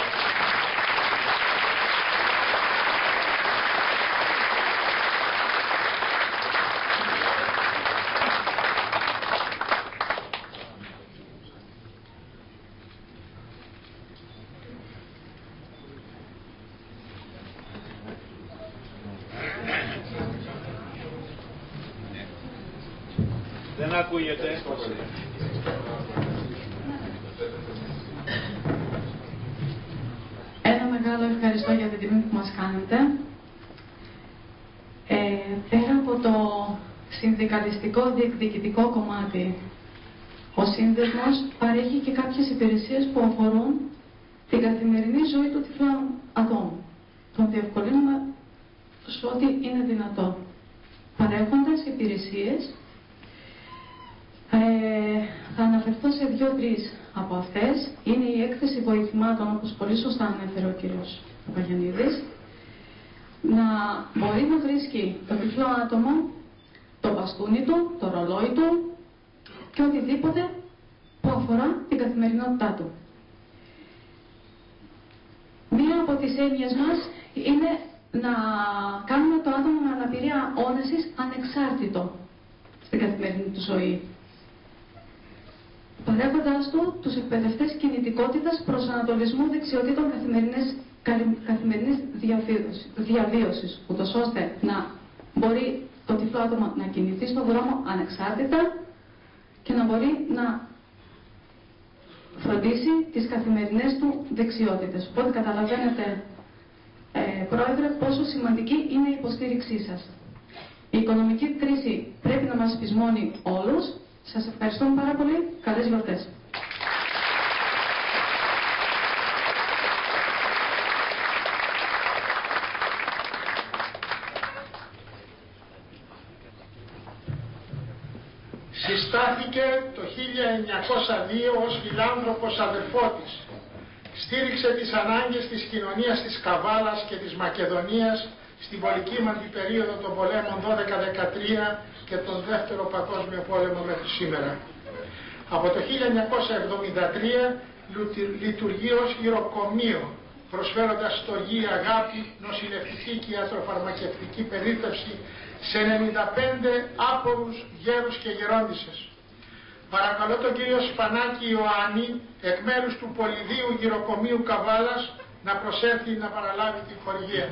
Δεν ακούγεται. Ένα μεγάλο ευχαριστώ για την τιμή που μας κάνετε. Πέρα από το συνδικαλιστικό διεκδικητικό κομμάτι, ο Σύνδεσμος παρέχει και κάποιες υπηρεσίες που αφορούν την καθημερινή ζωή του τυφλού ατόμου. Τον διευκολύνουμε σε ό,τι είναι δυνατό, παρέχοντας υπηρεσίες. Θα αναφερθώ σε 2-3 από αυτές. Είναι η έκθεση βοηθημάτων, όπως πολύ σωστά ανέφερε ο κύριος Παπαγιαννίδης, να μπορεί να βρίσκει το τυφλό άτομο, το μπαστούνι του, το ρολόι του και οτιδήποτε που αφορά την καθημερινότητά του. Μία από τις έννοιες μας είναι να κάνουμε το άτομο με αναπηρία όρασης ανεξάρτητο στην καθημερινή του ζωή, παρέχοντας του τους εκπαιδευτές κινητικότητας, προσανατολισμού, δεξιοτήτων καθημερινής διαβίωσης, ούτως ώστε να μπορεί το τυφλό άτομο να κινηθεί στον δρόμο ανεξάρτητα και να μπορεί να φροντίσει τις καθημερινές του δεξιότητες. Οπότε καταλαβαίνετε, Πρόεδρε, πόσο σημαντική είναι η υποστήριξή σας. Η οικονομική κρίση πρέπει να μας πεισμώνει όλους. Σας ευχαριστώ πάρα πολύ. Καλές γιορτές. Συστάθηκε το 1902 ως φιλάνθρωπος αδερφότης. Στήριξε τις ανάγκες της κοινωνίας της Καβάλας και της Μακεδονίας στην πολυκύμαντη περίοδο των πολέμων 12-13 και τον Δεύτερο Παγκόσμιο Πόλεμο μέχρι σήμερα. Από το 1973 λειτουργεί ως γυροκομείο προσφέροντας στοργή, αγάπη, νοσηλευτική και ιατροφαρμακευτική περίθαλψη σε 95 άπορους γέρους και γερόντισσες. Παρακαλώ τον κύριο Σπανάκη Ιωάννη, εκ μέρους του Πολυδίου Γυροκομείου Καβάλας, να προσέλθει να παραλάβει την χορηγία.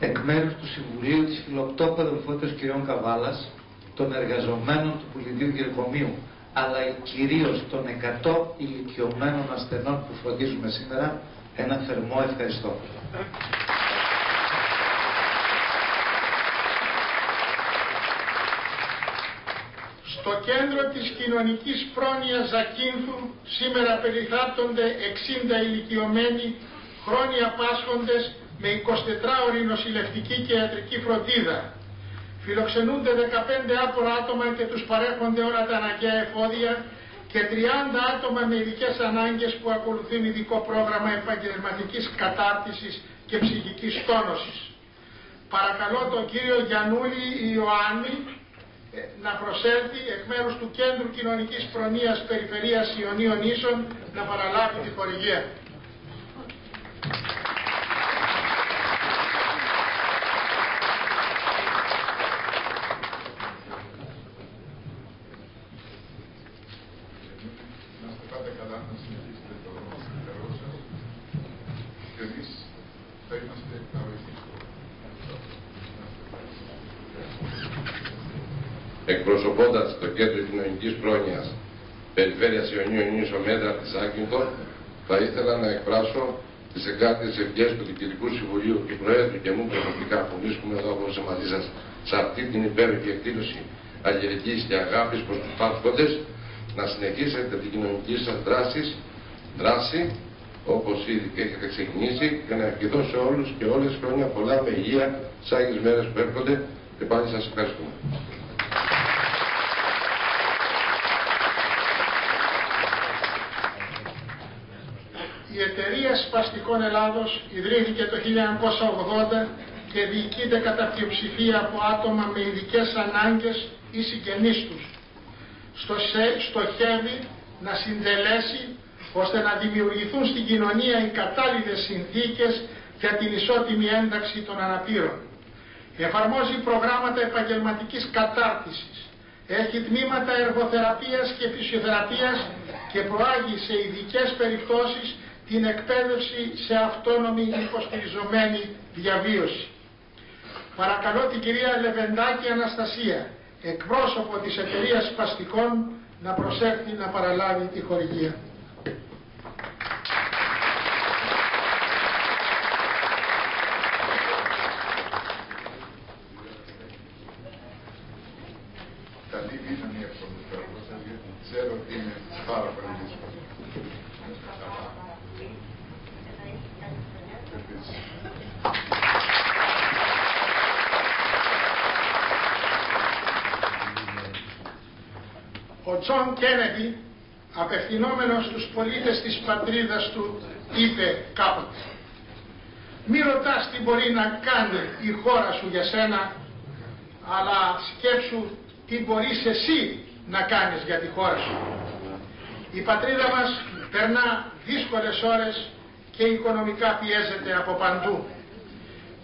Εκ μέρους του Συμβουλίου της Φιλοκτόπου Αδελφότητας κ. Καβάλας, των εργαζομένων του Πολυδίου Γυροκομείου, αλλά κυρίως των 100 ηλικιωμένων ασθενών που φροντίζουμε σήμερα, ένα θερμό ευχαριστώ. Στο κέντρο της κοινωνικής πρόνοιας Ζακίνθου σήμερα περιθάπτονται 60 ηλικιωμένοι χρόνια πάσχοντες με 24ωρη νοσηλευτική και ιατρική φροντίδα. Φιλοξενούνται 15 άπορα άτομα και τους παρέχονται όλα τα αναγκαία εφόδια και 30 άτομα με ειδικές ανάγκες που ακολουθούν ειδικό πρόγραμμα επαγγελματικής κατάρτισης και ψυχικής τόνωσης. Παρακαλώ τον κύριο Γιαννούλη Ιωάννη να προσέλθει εκ μέρους του Κέντρου Κοινωνικής Προνοίας Περιφερείας Ιωνίων Ίσων να παραλάβει τη χορηγία. Εκπροσωπώντας το Κέντρο Κοινωνικής Πρόνοιας Περιφέρειας Ιωνίων Ίσων Μέτρα της Ζάκυνθο, θα ήθελα να εκφράσω τις εγκάρδιες ευχές του Διοικητικού Συμβουλίου και Προέδρου και μου προσωπικά που βρίσκουμε εδώ απόψε μαζί σας σε αυτή την υπέροχη εκδήλωση αλληλεγγύης και αγάπης προς τους πάσχοντες, να συνεχίσετε την κοινωνική σας δράση όπως ήδη έχετε ξεκινήσει, και να ευχηθώ σε όλους και όλες χρόνια πολλά με υγεία στις Άγιες μέρες που έρχονται, και πάλι σας ευχαριστούμε. Η Εταιρεία Σπαστικών Ελλάδος ιδρύθηκε το 1980 και διοικείται κατά πλειοψηφία από άτομα με ειδικές ανάγκες ή συγγενείς τους. Στοχεύει να συντελέσει ώστε να δημιουργηθούν στην κοινωνία οι κατάλληλες συνθήκες για την ισότιμη ένταξη των αναπήρων. Εφαρμόζει προγράμματα επαγγελματικής κατάρτισης. Έχει τμήματα εργοθεραπείας και φυσιοθεραπείας και προάγει σε ειδικές περιπτώσεις την εκπαίδευση σε αυτόνομη υποστηριζομένη διαβίωση. Παρακαλώ την κυρία Λεβεντάκη Αναστασία, εκπρόσωπο της Εταιρείας Σπαστικών, να προσέλθει να παραλάβει τη χορηγία. Καλή δύναμη από τον Θεό σας, γιατί ξέρω ότι είναι πάρα πολύ δύσκολο. Ο Τζον Κέννεντι, απευθυνόμενος στους πολίτες της πατρίδας του, είπε κάποτε: «Μη ρωτάς τι μπορεί να κάνει η χώρα σου για σένα, αλλά σκέψου τι μπορείς εσύ να κάνεις για τη χώρα σου». Η πατρίδα μας περνά δύσκολες ώρες και οικονομικά πιέζεται από παντού.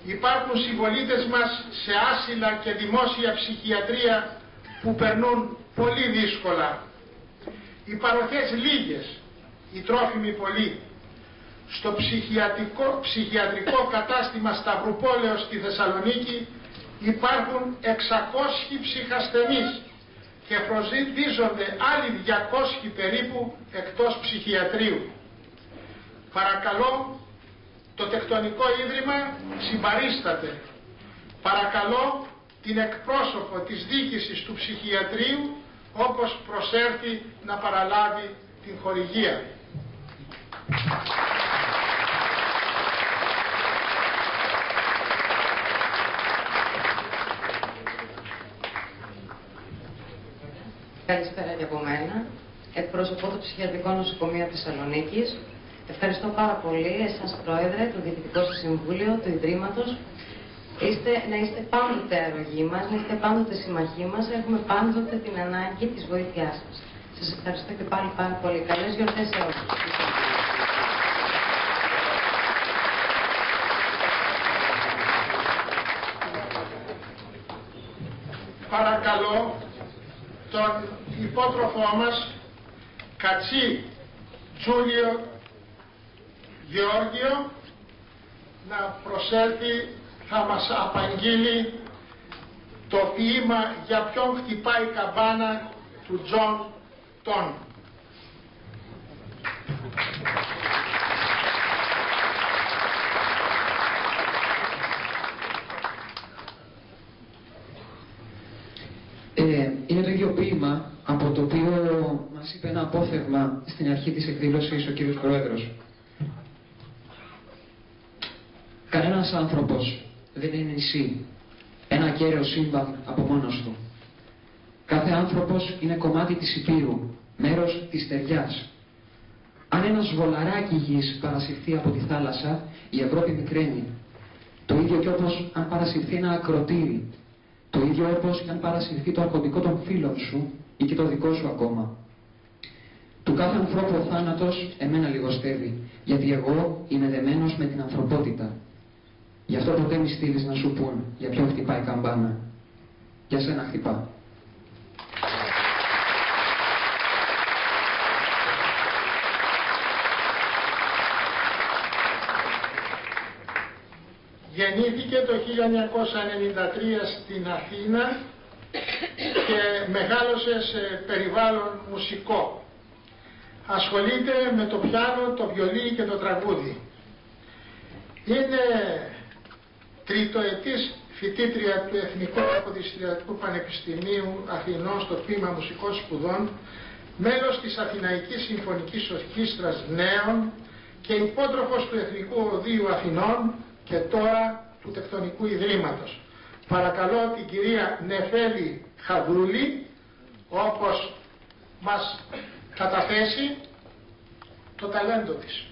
Υπάρχουν συμπολίτες μας σε άσυλα και δημόσια ψυχιατρία που περνούν πολύ δύσκολα. Οι παροχές λίγες, οι τρόφιμοι πολλοί. Στο ψυχιατρικό κατάστημα Σταυρουπόλεως στη Θεσσαλονίκη υπάρχουν 600 ψυχασθενείς και προσδίζονται άλλοι 200 περίπου εκτός ψυχιατρίου. Παρακαλώ το Τεκτονικό Ίδρυμα συμπαρίσταται. Παρακαλώ την εκπρόσωπο της διοίκησης του ψυχιατρίου όπως προσέρθει να παραλάβει την χορηγία. Καλησπέρα και από μένα. Εκπροσωπώ το Ψυχιατρικό Νοσοκομείο Θεσσαλονίκης Ευχαριστώ πάρα πολύ εσάς, Πρόεδρε, το Διοικητικό σας Συμβούλιο, του Ιδρύματος. Να είστε πάντοτε αρρωγοί μας, να είστε πάντοτε συμμαχοί μας. Έχουμε πάντοτε την ανάγκη της βοήθειάς σας. Σας ευχαριστώ και πάλι πάρα πολύ. Καλές γιορτές σε όλους. Παρακαλώ τον υπότροφό μας, Κατσί Τζούλιο Γεώργιο, να προσέλθει, θα μας απαγγείλει το ποίημα «Για ποιον χτυπάει η καμπάνα» του Τζον Τόν. Είναι το ίδιο ποίημα από το οποίο μας είπε ένα απόθεμα στην αρχή της εκδήλωσης ο κύριος Πρόεδρος. Κανένας άνθρωπος δεν είναι νησί, ένα ακέραιο σύμπαν από μόνος του. Κάθε άνθρωπος είναι κομμάτι της υπήρου, μέρος της στεριάς. Αν ένας βολαράκι γης παρασυρθεί από τη θάλασσα, η Ευρώπη μικραίνει. Το ίδιο και όπως αν παρασυρθεί ένα ακροτήρι. Το ίδιο όπως και αν παρασυρθεί το αρχοντικό των φίλων σου ή και το δικό σου ακόμα. Του κάθε ανθρώπου ο θάνατος εμένα λιγοστεύει, γιατί εγώ είμαι δεμένος με την ανθρωπότητα. Γι' αυτό ποτέ μη στείλεις να σου πουν για ποιον χτυπάει η καμπάνα. Για σένα χτυπά. Γεννήθηκε το 1993 στην Αθήνα και μεγάλωσε σε περιβάλλον μουσικό. Ασχολείται με το πιάνο, το βιολί και το τραγούδι. Είναι τριτοετής φοιτήτρια του Εθνικού Καποδιστριακού Πανεπιστημίου Αθηνών στο τμήμα Μουσικών Σπουδών, μέλος της Αθηναϊκής Συμφωνικής Ορχήστρας Νέων και υπότροφος του Εθνικού Οδείου Αθηνών και τώρα του Τεκτονικού Ιδρύματος. Παρακαλώ την κυρία Νεφέλη Χαδούλη, όπως μας καταθέσει το ταλέντο της.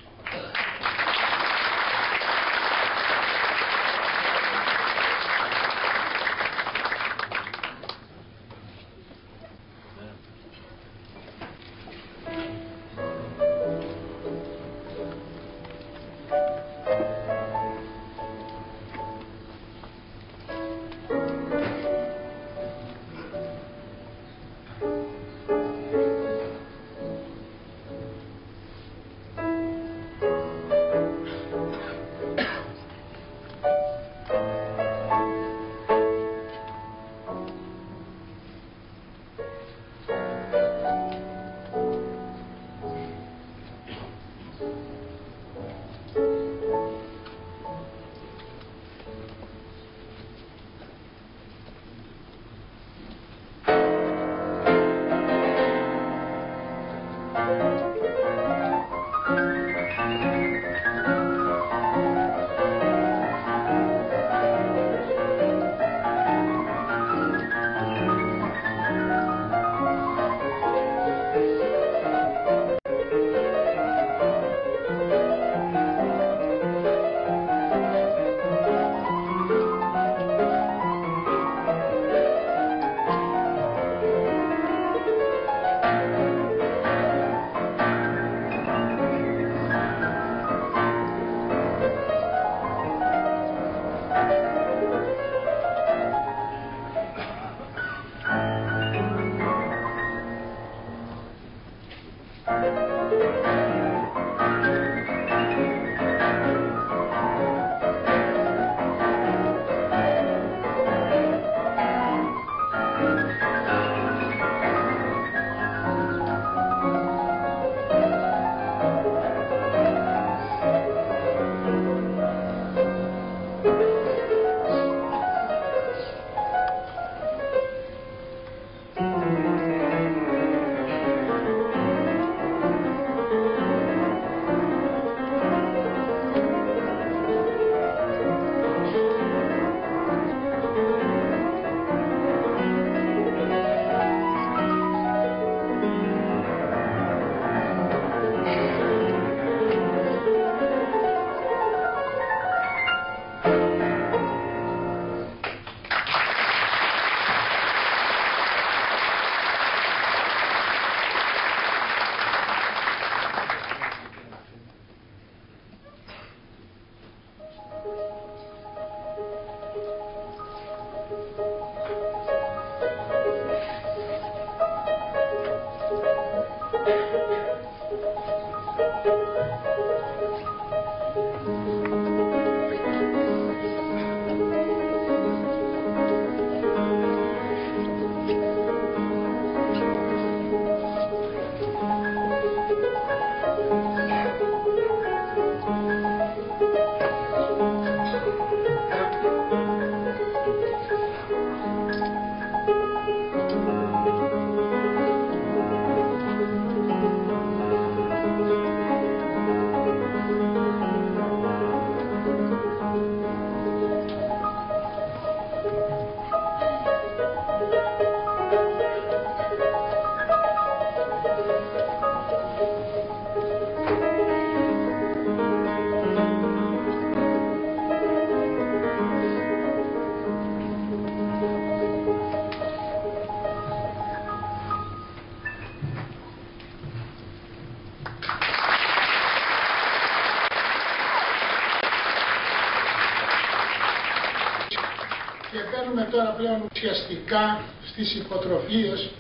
μπαίνουμε τώρα πλέον ουσιαστικά στις υποτροφίες,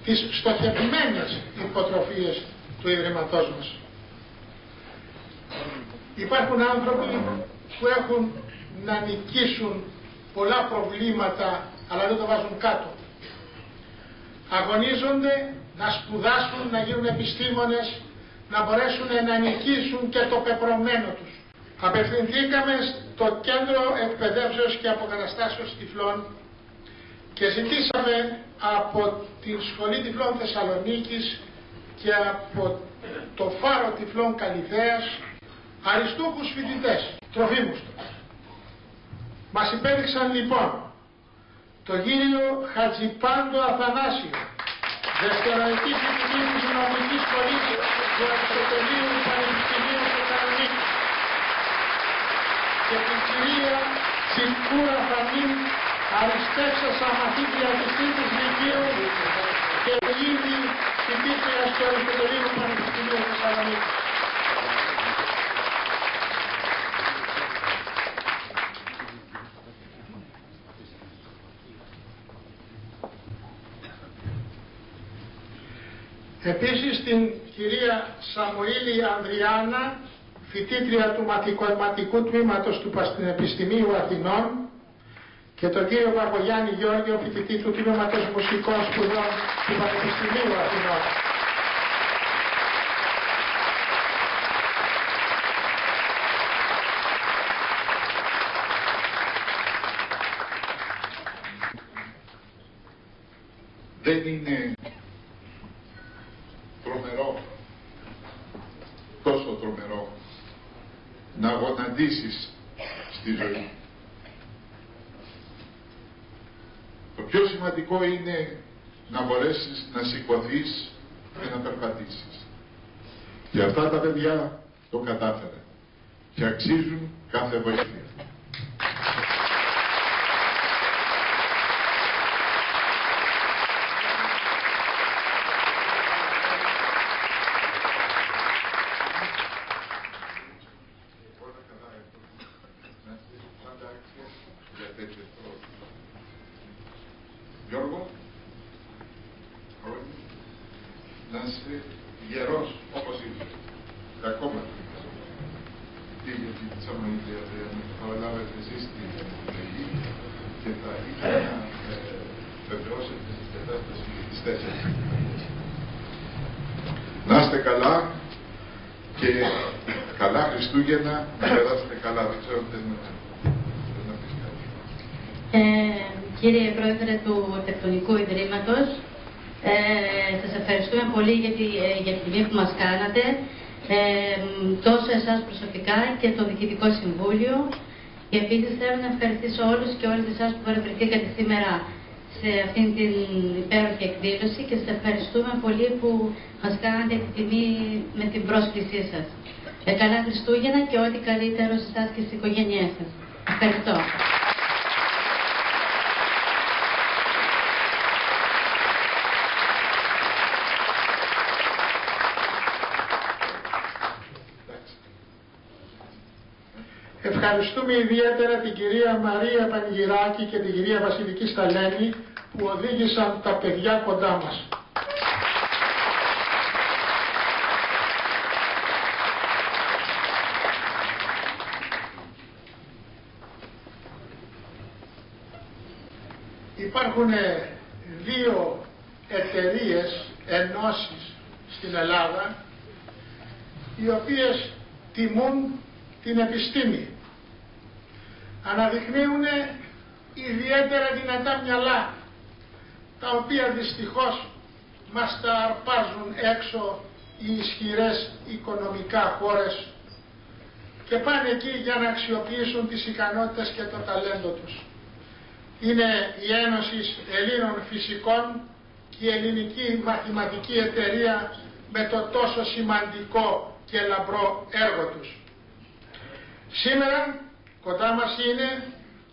τις στοχευμένες υποτροφίες του Ιδρύματός μας. Υπάρχουν άνθρωποι που έχουν να νικήσουν πολλά προβλήματα, αλλά δεν το βάζουν κάτω. Αγωνίζονται να σπουδάσουν, να γίνουν επιστήμονες, να μπορέσουν να νικήσουν και το πεπρωμένο τους. Απευθυνθήκαμε στο Κέντρο Εκπαιδεύσεως και Αποκαταστάσεως Τυφλών και ζητήσαμε από την Σχολή Τυφλών Θεσσαλονίκης και από το Φάρο Τυφλών Καλυθέας αριστούχους φοιτητές, τροφίμους τους. Μας υπέδειξαν λοιπόν τον κύριο Χατζιπάντο Αθανάσιο, δευτεροετή φοιτητή της Νομικής Σχολής του Αριστοτελείου Πανεπιστημίου Θεσσαλονίκης, και την κυρία Τσικούρα Φανή, αριστεύσασα μαθήτρια της Τρίτης Λυκείου και ήδη φοιτήτρια του Αριστοτελείου Πανεπιστημίου Θεσσαλονίκης. Επίσης την κυρία Σαμουήλη Ανδριάννα, φοιτήτρια του Μαθηματικού Τμήματος του Πανεπιστημίου Αθηνών, και τον κύριο Βαρβογιάννη Γιώργιο, φοιτητή του Τμήματος Μουσικών Σπουδών του Πανεπιστημίου Αθηνών. Δεν είναι τρομερό, τόσο τρομερό, να γονατίσεις στη ζωή. Το πιο σημαντικό είναι να μπορέσεις να σηκωθείς και να περπατήσεις. Και αυτά τα παιδιά το κατάφεραν και αξίζουν κάθε βοήθεια. Γιώργο, να είσαι γερός όπως είσαι. Και ακόμα πήγε την Σαμοήλια, θα λάβετε εσείς την επιλογή και θα ήθελα να βεβαιώσετε την κατάσταση της 4. Να είστε καλά και καλά Χριστούγεννα, να περάσετε καλά. Δεν ξέρω αν θες να πεις κάτι. Κύριε Πρόεδρε του Τεκτονικού Ιδρύματος, σας ευχαριστούμε πολύ για την τιμή που μας κάνατε, τόσο εσάς προσωπικά και το Διοικητικό Συμβούλιο. Και επίσης θέλω να ευχαριστήσω όλους και όλες εσάς που παρευρεθήκατε σήμερα σε αυτήν την υπέροχη εκδήλωση και σας ευχαριστούμε πολύ που μας κάνατε την τιμή με την πρόσκλησή σας. Καλά Χριστούγεννα και ό,τι καλύτερο σε εσάς και στις οικογένειές σας. Ευχαριστώ. Ευχαριστούμε ιδιαίτερα την κυρία Μαρία Πανηγυράκη και την κυρία Βασιλική Σταλένη που οδήγησαν τα παιδιά κοντά μας. Υπάρχουν δύο εταιρείες, ενώσεις στην Ελλάδα, οι οποίες τιμούν την επιστήμη. Αναδεικνύουν ιδιαίτερα δυνατά μυαλά, τα οποία δυστυχώς μας τα αρπάζουν έξω οι ισχυρές οικονομικά χώρες και πάνε εκεί για να αξιοποιήσουν τις ικανότητες και το ταλέντο τους. Είναι η Ένωση Ελλήνων Φυσικών και η Ελληνική Μαθηματική Εταιρεία με το τόσο σημαντικό και λαμπρό έργο τους. Σήμερα κοντά μας είναι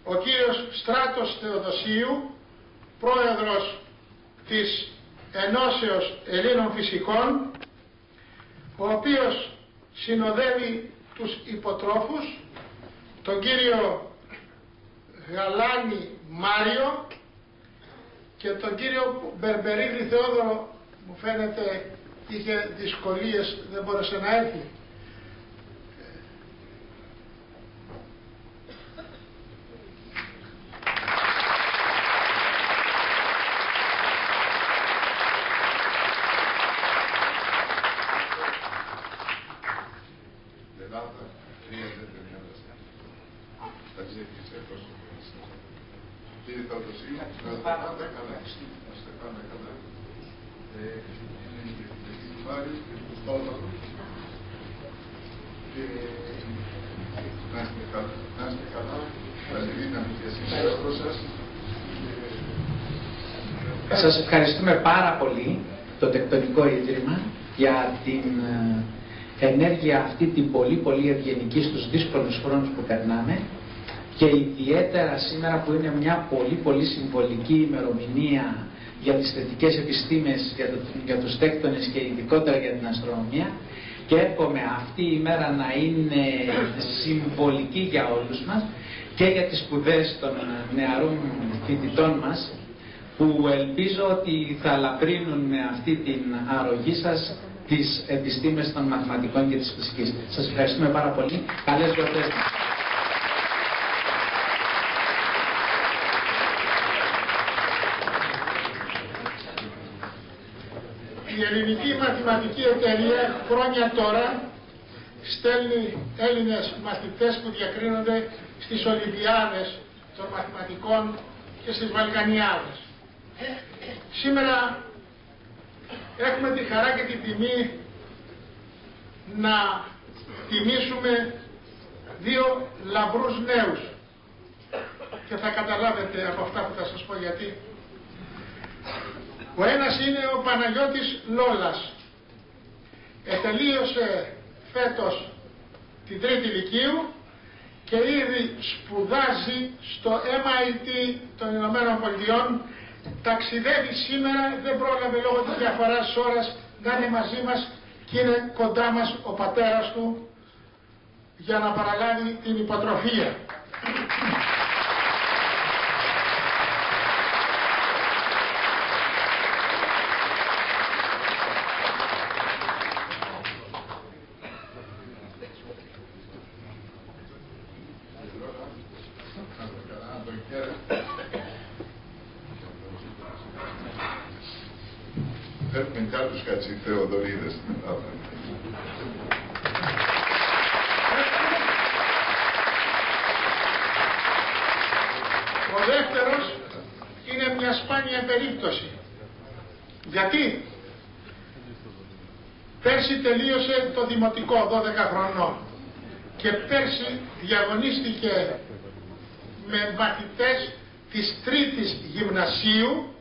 ο κύριος Στράτος Θεοδοσίου, πρόεδρος της Ενώσεως Ελλήνων Φυσικών, ο οποίος συνοδεύει τους υποτρόφους, τον κύριο Γαλάνη Μάριο και τον κύριο Μπερμπερίδη Θεόδωρο, μου φαίνεται είχε δυσκολίες, δεν μπόρεσε να έρθει. Σας ευχαριστούμε πάρα πολύ το Τεκτονικό Ίδρυμα για την ενέργεια αυτή την πολύ ευγενική στους δύσκολους χρόνους που περνάμε και ιδιαίτερα σήμερα που είναι μια πολύ συμβολική ημερομηνία για τις θετικές επιστήμες, για τους τέκτονες και ειδικότερα για την αστρονομία, και εύχομαι αυτή η μέρα να είναι συμβολική για όλους μας και για τις σπουδές των νεαρών φοιτητών μας, που ελπίζω ότι θα λαμπρύνουν με αυτή την αρρωγή σας τις επιστήμες των μαθηματικών και της φυσικής. Σας ευχαριστούμε πάρα πολύ. Καλές γιορτές μας. Η Ελληνική Μαθηματική Εταιρεία χρόνια τώρα στέλνει Έλληνες μαθητές που διακρίνονται στις Ολυμπιάδες των μαθηματικών και στις Βαλκανιάδες. Σήμερα έχουμε τη χαρά και την τιμή να τιμήσουμε δύο λαμπρούς νέους και θα καταλάβετε από αυτά που θα σας πω γιατί. Ο ένας είναι ο Παναγιώτης Λόλας. Τελείωσε φέτος την τρίτη λυκείου και ήδη σπουδάζει στο MIT των Ηνωμένων Πολιτειών. Ταξιδεύει σήμερα, δεν πρόλαβε λόγω της διαφοράς ώρας να είναι μαζί μας και είναι κοντά μας ο πατέρας του για να παραλάβει την υποτροφία. Έχουμε κι άλλους Χατζηθεοδωρίδες στην Ελλάδα. Ο δεύτερος είναι μια σπάνια περίπτωση. Γιατί πέρσι τελείωσε το δημοτικό 12 χρονών και πέρσι διαγωνίστηκε με μαθητές της τρίτης γυμνασίου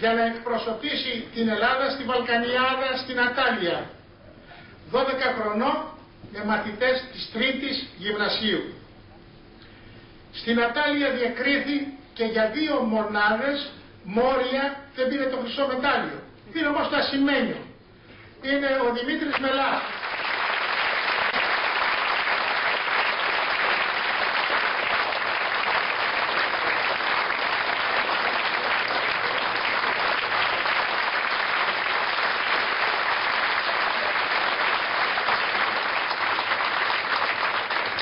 για να εκπροσωπήσει την Ελλάδα στη Βαλκανιάδα στην Ατάλια. 12 χρονών με μαθητές της τρίτης γυμνασίου. Στην Ατάλια διακρίθη και για 2 μονάδες μόρια δεν πήρε το χρυσό μετάλλιο. Πήρε όμως το ασημένιο. Είναι ο Δημήτρης Μελάς.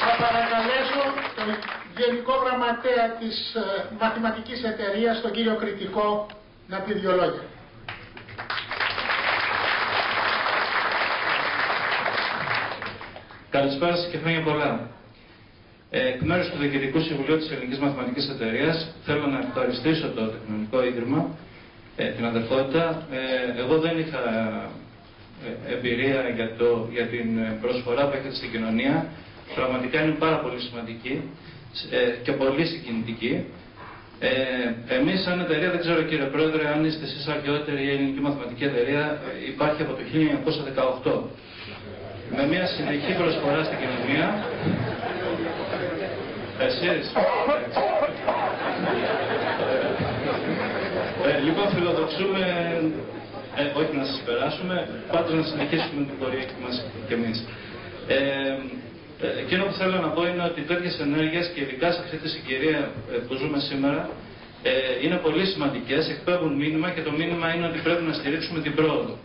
Θα παρακαλέσω τον Γενικό Γραμματέα της Μαθηματικής Εταιρείας, τον κύριο Κρητικό, να πει 2 λόγια. Καλησπέρα σας και χρόνια πολλά. Εκ μέρους του Διοικητικού Συμβουλίου της Ελληνικής Μαθηματικής Εταιρείας θέλω να ευχαριστήσω το Τεκτονικό Ίδρυμα, την αδερφότητα. Εγώ δεν είχα εμπειρία για την προσφορά που έχετε στην κοινωνία. Πραγματικά είναι πάρα πολύ σημαντική και πολύ συγκινητική. Εμείς σαν εταιρεία, δεν ξέρω κύριε Πρόεδρε αν είστε εσείς αρχαιότερη η Ελληνική Μαθηματική Εταιρεία, υπάρχει από το 1918. Με μια συνεχή προσφορά στην κοινωνία. Εσείς. Λοιπόν, φιλοδοξούμε, όχι να σας περάσουμε, πάντως να συνεχίσουμε την πορεία μας κι εμείς. Εκείνο που θέλω να πω είναι ότι τέτοιες ενέργειες και ειδικά σε αυτή τη συγκυρία που ζούμε σήμερα είναι πολύ σημαντικές, εκπέμπουν μήνυμα και το μήνυμα είναι ότι πρέπει να στηρίξουμε την πρόοδο.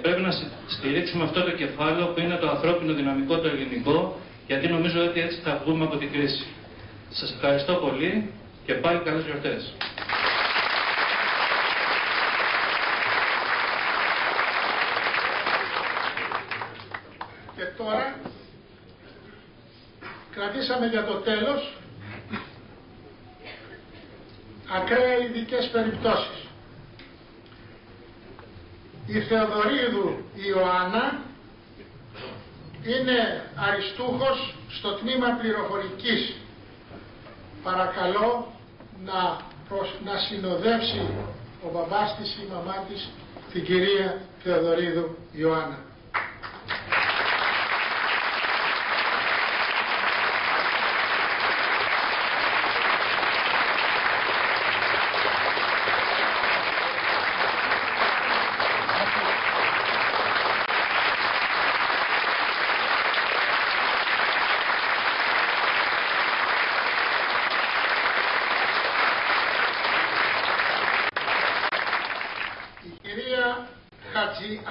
Πρέπει να στηρίξουμε αυτό το κεφάλαιο που είναι το ανθρώπινο δυναμικό, το ελληνικό, γιατί νομίζω ότι έτσι θα βγούμε από την κρίση. Σας ευχαριστώ πολύ και πάλι καλές γιορτές. Και τώρα κρατήσαμε για το τέλος ακραία ειδικές περιπτώσεις. Η Θεοδωρίδου Ιωάννα είναι αριστούχος στο τμήμα πληροφορικής. Παρακαλώ να συνοδεύσει ο μπαμπάς της ή η μαμά της την κυρία Θεοδωρίδου Ιωάννα.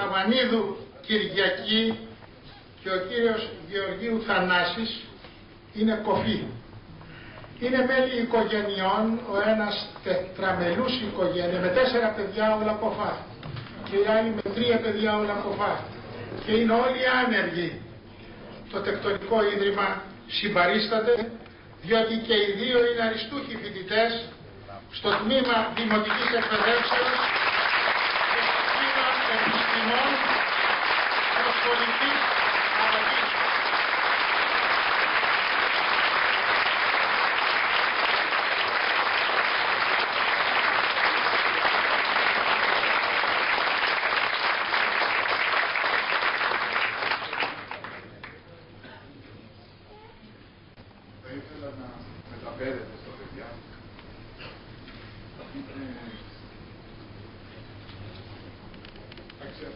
Αμανίδου Κυριακή και ο κύριος Γεωργίου Θανάσης είναι κοφοί. Είναι μέλη οικογενειών, ο ένας τετραμελούς οικογένεια με 4 παιδιά όλα κοφά και οι άλλοι με 3 παιδιά όλα κοφά και είναι όλοι άνεργοι. Το Τεκτονικό Ίδρυμα συμπαρίσταται διότι και οι δύο είναι αριστούχοι φοιτητές στο τμήμα Δημοτικής Εκπαιδεύσεως και στο τμήμα Επιστημών Προσχολικής Αρρωγής. Θα ήθελα να μεταφέρετε στα παιδιά αξία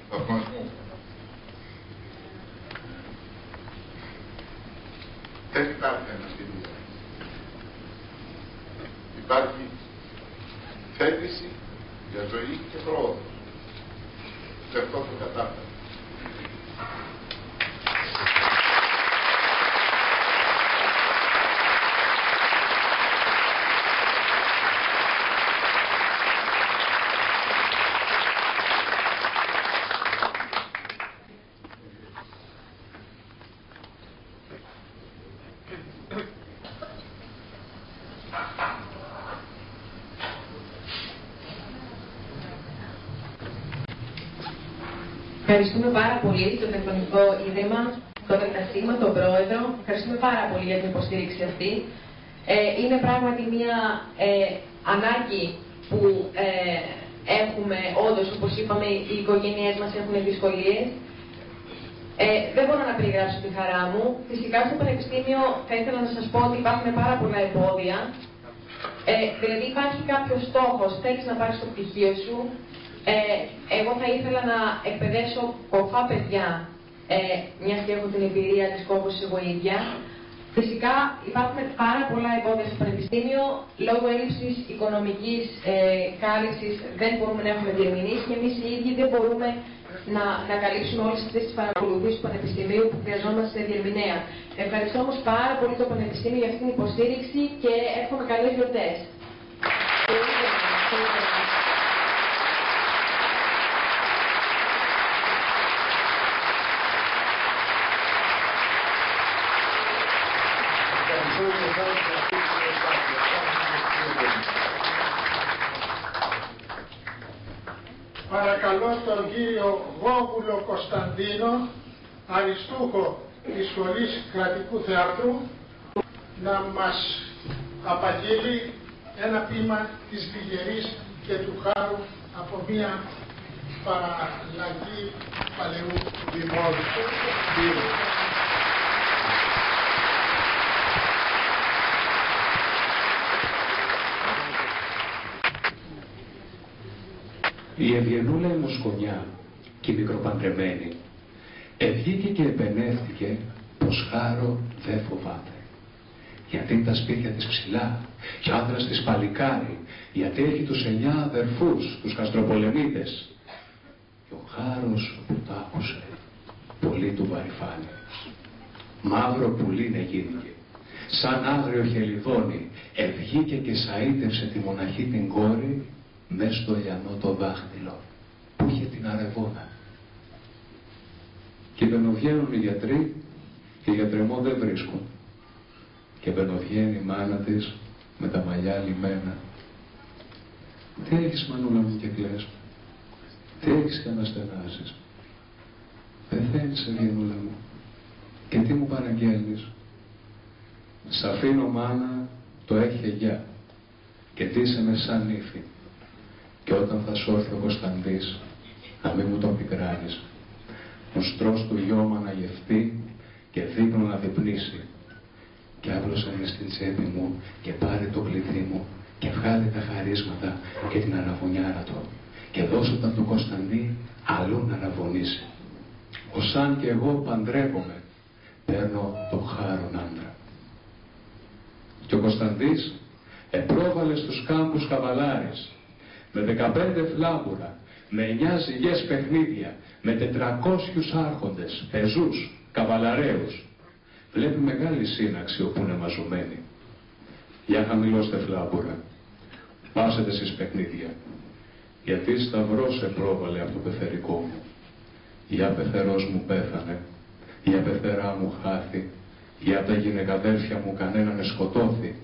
θαυμασμού. Δεν υπάρχει αναστημία. Υπάρχει θέληση για ζωή και πρόοδος. Σε αυτό που κατάφερα. Ευχαριστούμε πάρα πολύ το Τεκτονικό Ίδρυμα, το Τεκτασίγμα, τον Πρόεδρο. Ευχαριστούμε πάρα πολύ για την υποστήριξη αυτή. Είναι πράγματι μια ανάγκη που έχουμε όντως, όπως είπαμε, οι οικογένειές μας έχουν δυσκολίες. Δεν μπορώ να περιγράψω τη χαρά μου. Φυσικά στο Πανεπιστήμιο θα ήθελα να σας πω ότι υπάρχουν πάρα πολλά εμπόδια. Δηλαδή υπάρχει κάποιος στόχος, θέλεις να πάρεις το πτυχίο σου. Εγώ θα ήθελα να εκπαιδεύσω κοφά παιδιά, μιας και έχω την εμπειρία της κόβωσης εγώ ίδια. Φυσικά υπάρχουν πάρα πολλά εμπόδια στο Πανεπιστήμιο, λόγω έλλειψης οικονομικής κάλυψης δεν μπορούμε να έχουμε διερμηνείς και εμείς οι ίδιοι δεν μπορούμε να καλύψουμε όλες αυτές τις παρακολουθήσεις του Πανεπιστημίου που χρειαζόμαστε διερμηνέα. Ευχαριστώ όμως πάρα πολύ το Πανεπιστήμιο για αυτήν την υποστήριξη και εύχομαι καλές γιορτές. Παρακαλώ τον κύριο Γόγουλο Κωνσταντίνο, αριστούχο της Σχολής Κρατικού Θεάτρου, να μας απαγγείλει ένα ποίημα της Λιγερής και του Χάρου από μία παραλλαγή παλαιού δημόδου. Η Ευγενούλα η Μοσκονιά και η μικροπαντρεμένη Βγήκε και επενεύτηκε πως χάρο δεν φοβάται. Γιατί είναι τα σπίτια της ψηλά και ο άντρας της παλικάρι, γιατί έχει τους 9 αδερφούς, τους καστροπολεμίτες. Και ο χάρος που το άκουσε, πολύ του βαρυφάνει. Μαύρο πουλίνε γίνηκε, σαν άγριο χελιδόνι, βγήκε και σαΐτευσε τη μοναχή την κόρη μες στο λιανό το δάχτυλο, που είχε την αρεβόνα. Και μπαινοβγαίνουν οι γιατροί και γιατρεμό δεν βρίσκουν. Και μπαινοβγαίνει η μάνα της με τα μαλλιά λιμένα. Τι έχεις, μανούλα μου, και κλαις? Τι έχεις και αναστενάζεις? Πεθαίνεις, Ευγενούλα μου. Και τι μου παραγγέλνεις? Σ' αφήνω, μάνα, το έχει γεια. Και ντύσε με σαν ύφη. Και όταν θα σ' ο Κωνσταντής, να μην μου τον πικράνεις. Μου στρως του γιώμα να γευτεί και δείπνο να διπνήσει. Και άπλωσε με στην τσέπη μου και πάρε το κλειδί μου και βγάλε τα χαρίσματα και την αραβωνιάρα του και δώσε τα του Κωνσταντή αλλού να αραβωνήσει. Ως αν και εγώ παντρεύομαι, παίρνω το χάρον άντρα. Και ο Κωνσταντής επρόβαλε στους κάμπους καβαλάρες με 15 φλάμπουρα, με 9 ζυγές παιχνίδια, με 400 άρχοντες, πεζούς, καβαλαραίους. Βλέπει μεγάλη σύναξη όπου είναι μαζωμένη. Για χαμηλώστε φλάμπουρα, πάσετε εσείς παιχνίδια, γιατί σταυρός επρόβαλε από το πεθερικό μου. Για πεθερός μου πέθανε, για πεθερά μου χάθη, για τα γυναικαδέρφια μου κανέναν σκοτώθη.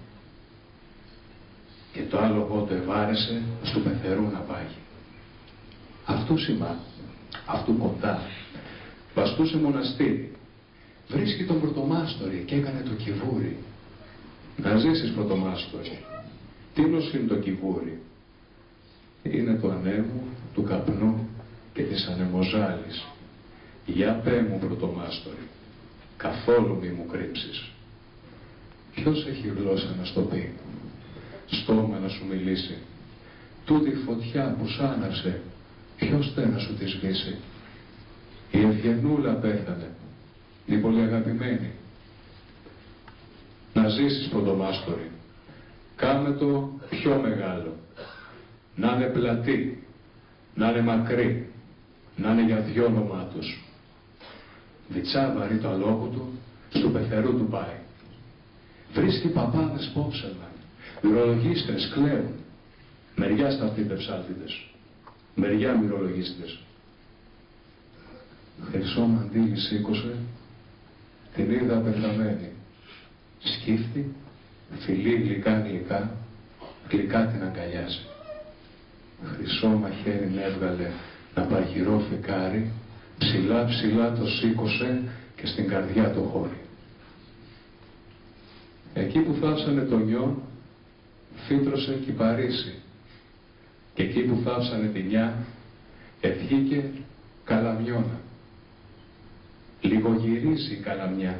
Και το άλλο πότε βάρεσε στου πεθερού να πάγει. Αυτού σημά, αυτού κοντά, βαστούσε μοναστήρι. Βρίσκει τον Πρωτομάστορη και έκανε το κιβούρι. Να ζήσεις, Πρωτομάστορη. Τίνος είναι το κιβούρι? Είναι το ανέμου, του καπνού και της ανεμοζάλης. Για πέ μου, Πρωτομάστορη, καθόλου μη μου κρύψεις. Ποιος έχει γλώσσα να στο πει, στόμα να σου μιλήσει? Τούτη φωτιά που σ' άναψε, ποιος θε να σου τη σβήσει? Η Ευγενούλα πέθανε, η πολύ αγαπημένη. Να ζήσεις, Πρωτομάστορη, κάνε το πιο μεγάλο. Να είναι πλατή, να είναι μακρύ, να είναι για 2 ονομάτους. Διτσάβαρη το αλόγου του, στου πεθερού του πάει. Βρίσκει παπάδες πόψελαν, μυρολογίστρες κλαίουν. Μεριά σταυτείτε ψάλτητες, μεριά μυρολογίστρες. Χρυσό μαντίλι σήκωσε, την είδα πεθαμένη. Σκύφτη, φιλή γλυκά, γλυκά την αγκαλιάζει. Χρυσό μαχαίρι έβγαλε να παγυρό φεκάρι, ψηλά το σήκωσε και στην καρδιά το χώρι. Εκεί που θάψανε το νιό, φύτρωσε κυπαρίσι. Και εκεί που θάψανε τη νιά, βγήκε καλαμιώνα. Λιγογυρίζει η καλαμιά,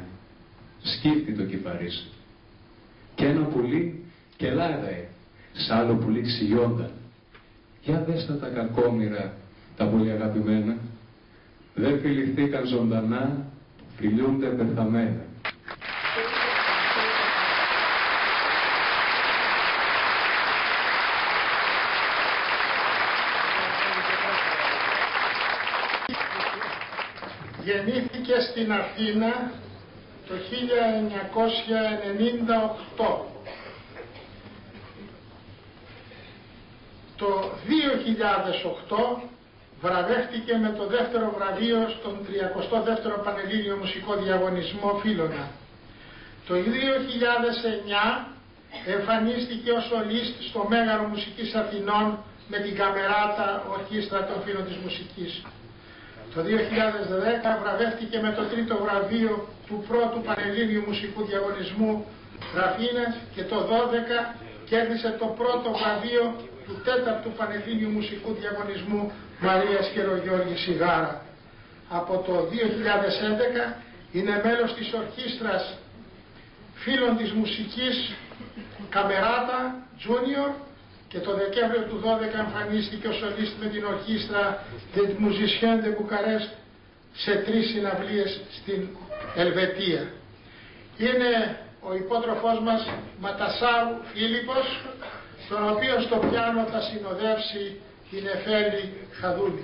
σκύφτει το κυπαρίσι. Και ένα πουλί κελάδαε, σ' άλλο πουλί ξυγιόνταν. Για δέστα τα κακόμοιρα, τα πολύ αγαπημένα. Δεν φιληθήκαν ζωντανά, φιλιούνται πεθαμένα. Γεννήθηκε στην Αθήνα το 1998. Το 2008 βραβεύτηκε με το δεύτερο βραβείο στον 32ο Πανελλήνιο Μουσικό Διαγωνισμό Φίλωνα. Το 2009 εμφανίστηκε ως σολίστ στο Μέγαρο Μουσικής Αθηνών με την Καμεράτα Ορχήστρα των Φίλων της Μουσικής. Το 2010 βραβεύτηκε με το τρίτο βραβείο του πρώτου Πανελλήνιου Μουσικού Διαγωνισμού Ραφίνες και το 2012 κέρδισε το πρώτο βραβείο του τέταρτου Πανελλήνιου Μουσικού Διαγωνισμού Μαρίας Χερογιώργη Σιγάρα. Από το 2011 είναι μέλος της Ορχήστρας Φίλων της Μουσικής Καμεράτα Junior και το Δεκέμβριο του 2012 εμφανίστηκε ο σολίστ με την ορχήστρα des Musiciens de Bucarest σε 3 συναυλίες στην Ελβετία. Είναι ο υπότροφός μας Ματασάου Φίλιππος, τον οποίο στο πιάνο θα συνοδεύσει η Νεφέλη Χαδούλη.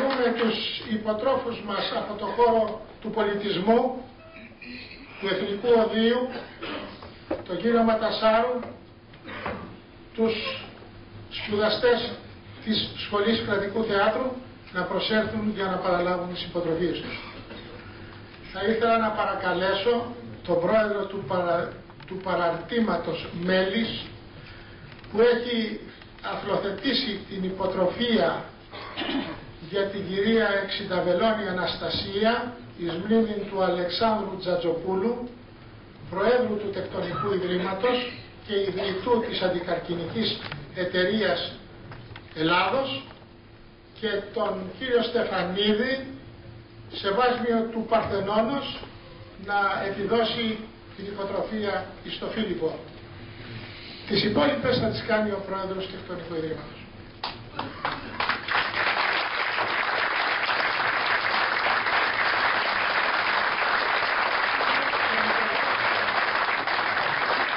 καλούμε τους υποτρόφους μας από το χώρο του πολιτισμού, του Εθνικού Οδείου, τον κύριο Ματασάρου, τους σπουδαστές της Σχολής Κρατικού Θεάτρου να προσέλθουν για να παραλάβουν τις υποτροφίες τους. Θα ήθελα να παρακαλέσω τον πρόεδρο του παραρτήματος Μέλης, που έχει αθλοθετήσει την υποτροφία για την κυρία Εξινταβελώνη Αναστασία εις μνήμη του Αλεξάνδρου Τζατζοπούλου, Προέδρου του Τεκτονικού Ιδρύματος και ιδρυτού της Αντικαρκινικής Εταιρείας Ελλάδος, και τον κύριο Στεφανίδη, σεβάσμιο του Παρθενώνος, να επιδώσει την υποτροφία εις το Φίλιππο. Τις υπόλοιπες θα τις κάνει ο Πρόεδρος του Τεκτονικού Ιδρύματος.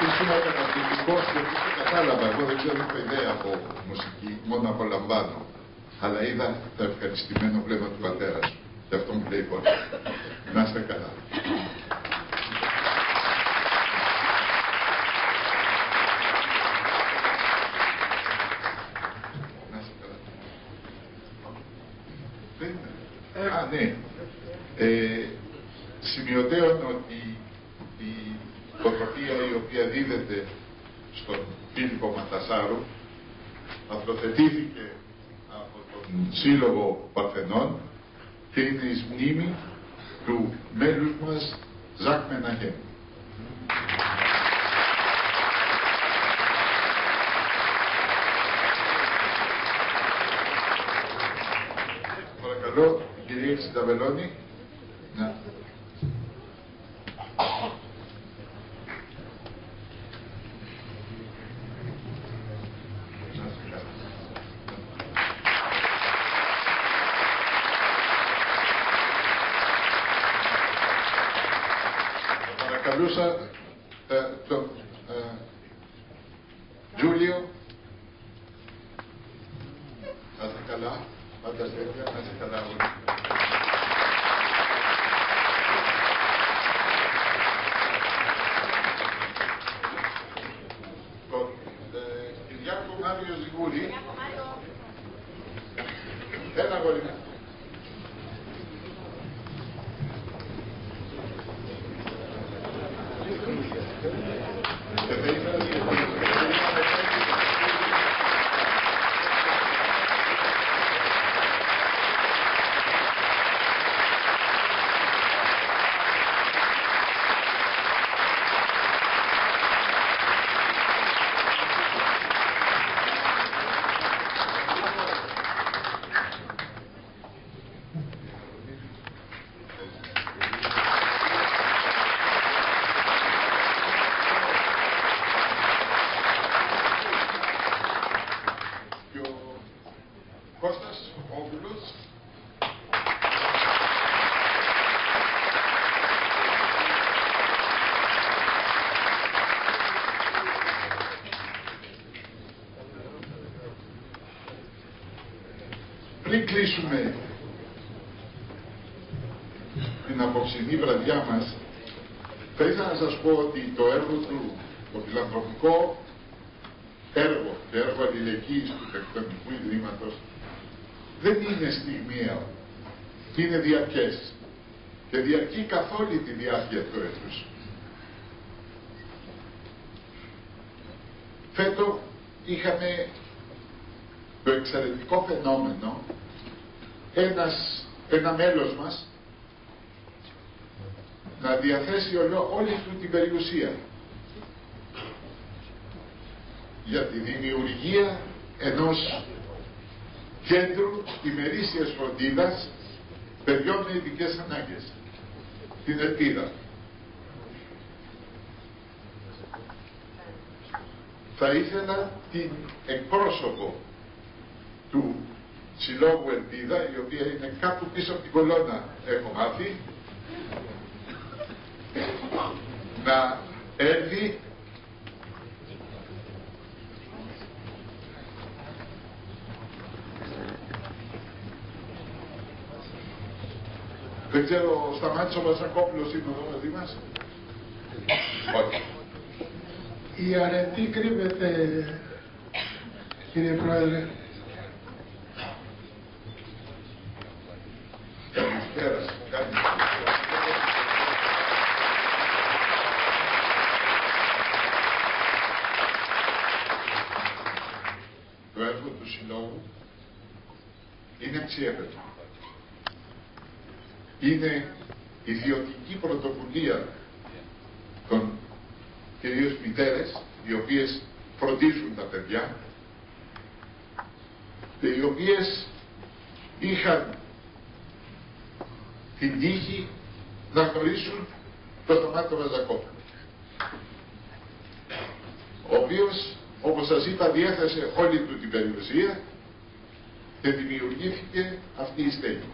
Ήσουν καταπληκτικός και δεν κατάλαβα. Εγώ δεν ξέρω ιδέα από μουσική, μόνο απολαμβάνω. Αλλά είδα το ευχαριστημένο βλέμμα του πατέρα σου. Και αυτό μου λέει πολλά. Να είστε καλά. Να είστε καλά. Ναι. Σημειωτέων ότι η υποτροφία η οποία δίδεται στον Φίλιππο Ματασάρου αθλοθετήθηκε από τον Σύλλογο Παρθενών και είναι εις μνήμη του μέλους μας Ζακ Μεναχέμ. Παρακαλώ, κυρία Εξινταβελώνη, να... Παρακαλούσα τον Τζούλιο, να είστε καλά, πάντα στέλνια, να είστε καλά όλοι. Κυριάκο Μάριο Ζιγούρη, ένα γόρι. Πριν κλείσουμε την απόψινή βραδιά μας, θα ήθελα να σας πω ότι το έργο του, το φιλανθρωπικό έργο, το έργο αλληλεγγύης του Τεκτονικού Ιδρύματος, δεν είναι στιγμιαίο, είναι διαρκές και διαρκεί καθ' όλη τη διάρκεια του έτους. Φέτο είχαμε το εξαιρετικό φαινόμενο ένα μέλος μας να διαθέσει όλη του την περιουσία για τη δημιουργία ενός κέντρου ημερήσιας φροντίδας παιδιών με ειδικές ανάγκες, την Ελπίδα. Θα ήθελα την εκπρόσωπο του Συλλόγου Ελπίδα, η οποία είναι κάπου πίσω από την κολόνα, έχω μάθει, να έρθει Δεν ξέρω, Σταμάτης ο Βασακόπουλος είναι εδώ μαζί μας. Όχι. Η αρετή κρύβεται, κύριε Πρόεδρε. Καλησπέρα σας. Το έργο του Συλλόγου είναι αξιέπαινο. Είναι ιδιωτική πρωτοβουλία των κυρίως μητέρες, οι οποίες φροντίζουν τα παιδιά και οι οποίες είχαν την τύχη να γνωρίσουν τον Σταμάτη Βαζακόπουλο, ο οποίος, όπως σας είπα, διέθεσε όλη του την περιουσία και δημιουργήθηκε αυτή η στέγη.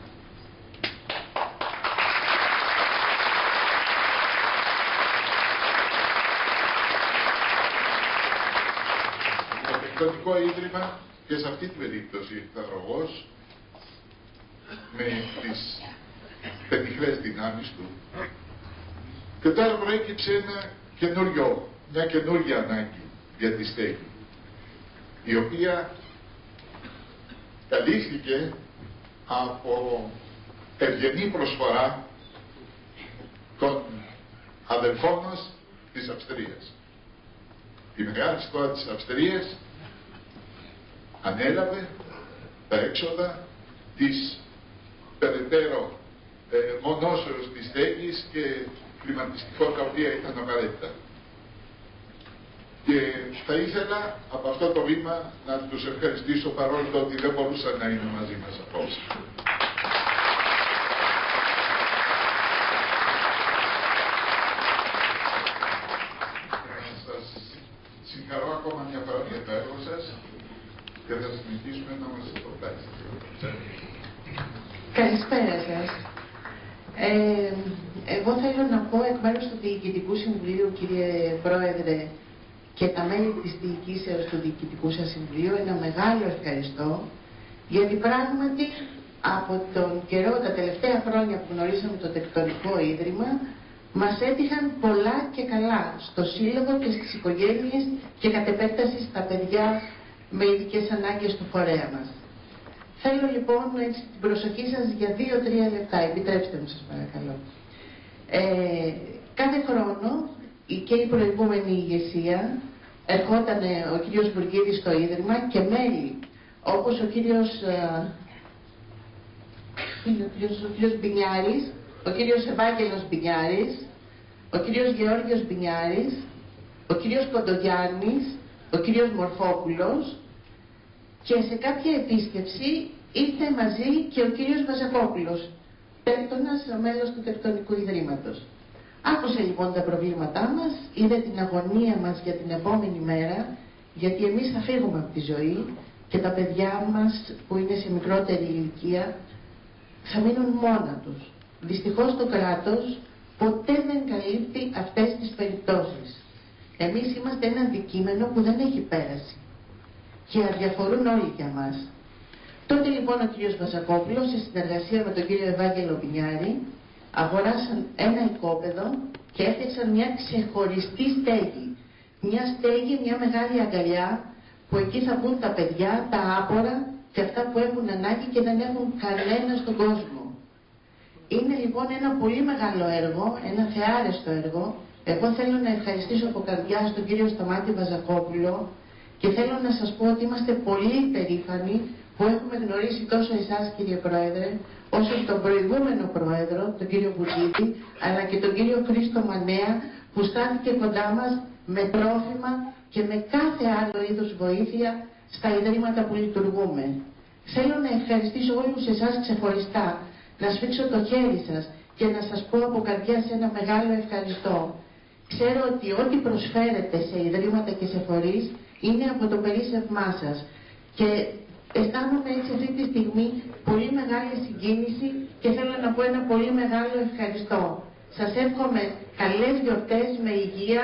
Το Τεκτονικό Ίδρυμα και σε αυτή την περίπτωση Θαυρογός, με τις πετυχλές δυνάμεις του, και τώρα προέκυψε μια καινούργια ανάγκη για τη στέγη, η οποία καλύφθηκε από ευγενή προσφορά των αδελφών μας της Αυστρίας. Η Μεγάλη Στόα της Αυστρίας ανέλαβε τα έξοδα της περαιτέρω μονόσεως της στέγης και κλιματιστικών, τα οποία ήταν απαραίτητα. Και θα ήθελα από αυτό το βήμα να τους ευχαριστήσω, παρόλο το ότι δεν μπορούσαν να είναι μαζί μας απόψε. Θα σας συγχαρώ ακόμα μια φορά για το έργο σας και θα συνεχίσουμε να μας προτάξετε. Καλησπέρα σας. Εγώ θέλω να πω εκ μέρους του Διοικητικού Συμβουλίου, κύριε Πρόεδρε, και τα μέλη της διοικήσεως του Διοικητικού σας Συμβουλίου, ένα μεγάλο ευχαριστώ, γιατί πράγματι από τον καιρό, τα τελευταία χρόνια που γνωρίσαμε το Τεκτονικό Ίδρυμα, μας έτυχαν πολλά και καλά στο Σύλλογο και στις οικογένειες και κατ' επέκταση στα παιδιά με ειδικές ανάγκες του φορέα μας. Θέλω λοιπόν έτσι, την προσοχή σας για 2-3 λεπτά, επιτρέψτε μου σας παρακαλώ. Κάθε χρόνο και η προηγούμενη ηγεσία ερχόταν ο κύριος Μπουργκίδης στο Ίδρυμα και μέλη όπως ο κύριος Μπινιάρης, ο κύριος Ευάγγελος Μπινιάρης, ο κύριος Γεώργιος Μπινιάρης, ο κύριος Κοντογιάννης, ο κύριος Μορφόπουλος, και σε κάποια επίσκεψη ήρθε μαζί και ο κύριος Βαζακόπουλος, τέκτονας, μέλος του Τεκτονικού Ιδρύματος. Άκουσε λοιπόν τα προβλήματά μας, είδε την αγωνία μας για την επόμενη μέρα, γιατί εμείς θα φύγουμε από τη ζωή και τα παιδιά μας που είναι σε μικρότερη ηλικία θα μείνουν μόνα τους. Δυστυχώς το κράτος ποτέ δεν καλύπτει αυτές τις περιπτώσεις. Εμείς είμαστε ένα αντικείμενο που δεν έχει πέρασει και αδιαφορούν όλοι για μας. Τότε λοιπόν ο κύριος Βασακόπουλος, σε συνεργασία με τον κύριο Ευάγγελο Μπινιάρη, αγοράσαν ένα οικόπεδο και έφτιαξαν μια ξεχωριστή στέγη. Μια στέγη, μια μεγάλη αγκαλιά, που εκεί θα μπουν τα παιδιά, τα άπορα και αυτά που έχουν ανάγκη και δεν έχουν κανένα στον κόσμο. Είναι λοιπόν ένα πολύ μεγάλο έργο, ένα θεάρεστο έργο. Εγώ θέλω να ευχαριστήσω από καρδιάς τον κύριο Σταμάτη Βαζακόπουλο και θέλω να σας πω ότι είμαστε πολύ περήφανοι που έχουμε γνωρίσει τόσο εσάς, κύριε Πρόεδρε, όσο και τον προηγούμενο Πρόεδρο, τον κύριο Μπουργκίδη, αλλά και τον κύριο Χρήστο Μανέα, που στάθηκε κοντά μας με τρόφιμα και με κάθε άλλο είδους βοήθεια στα ιδρύματα που λειτουργούμε. Θέλω να ευχαριστήσω όλους εσάς ξεχωριστά, να σφίξω το χέρι σας και να σας πω από καρδιάς ένα μεγάλο ευχαριστώ. Ξέρω ότι ό,τι προσφέρετε σε ιδρύματα και σε φορείς είναι από το περίσσευμά σας. Και αισθάνομαι έτσι αυτή τη στιγμή πολύ μεγάλη συγκίνηση και θέλω να πω ένα πολύ μεγάλο ευχαριστώ. Σας εύχομαι καλές γιορτές με υγεία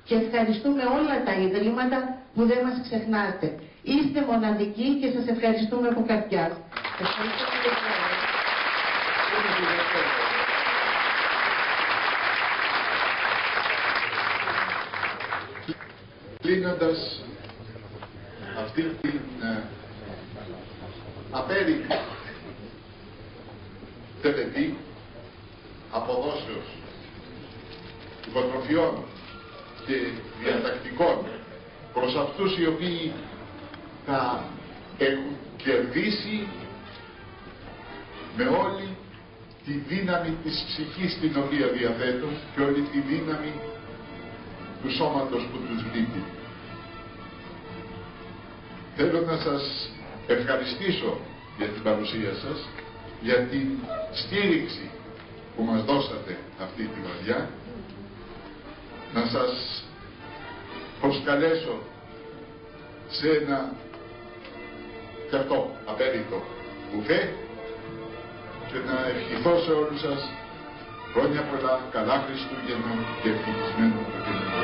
και ευχαριστούμε όλα τα ιδρύματα που δεν μας ξεχνάτε. Είστε μοναδικοί και σας ευχαριστούμε από καρδιάς. Ευχαριστώ. βλέποντας αυτή την απέρικτη τελετή αποδόσεως υποτροφιών και διατακτικών προς αυτούς οι οποίοι θα έχουν κερδίσει με όλη τη δύναμη της ψυχής την οποία διαθέτουν και όλη τη δύναμη του σώματος που τους λείπει. Θέλω να σας ευχαριστήσω για την παρουσία σας, για την στήριξη που μας δώσατε αυτή τη βραδιά, να σας προσκαλέσω σε ένα και αυτό απέριτο μπουφέ και να ευχηθώ σε όλους σας χρόνια πολλά, καλά Χριστούγεννα και ευτυχισμένο το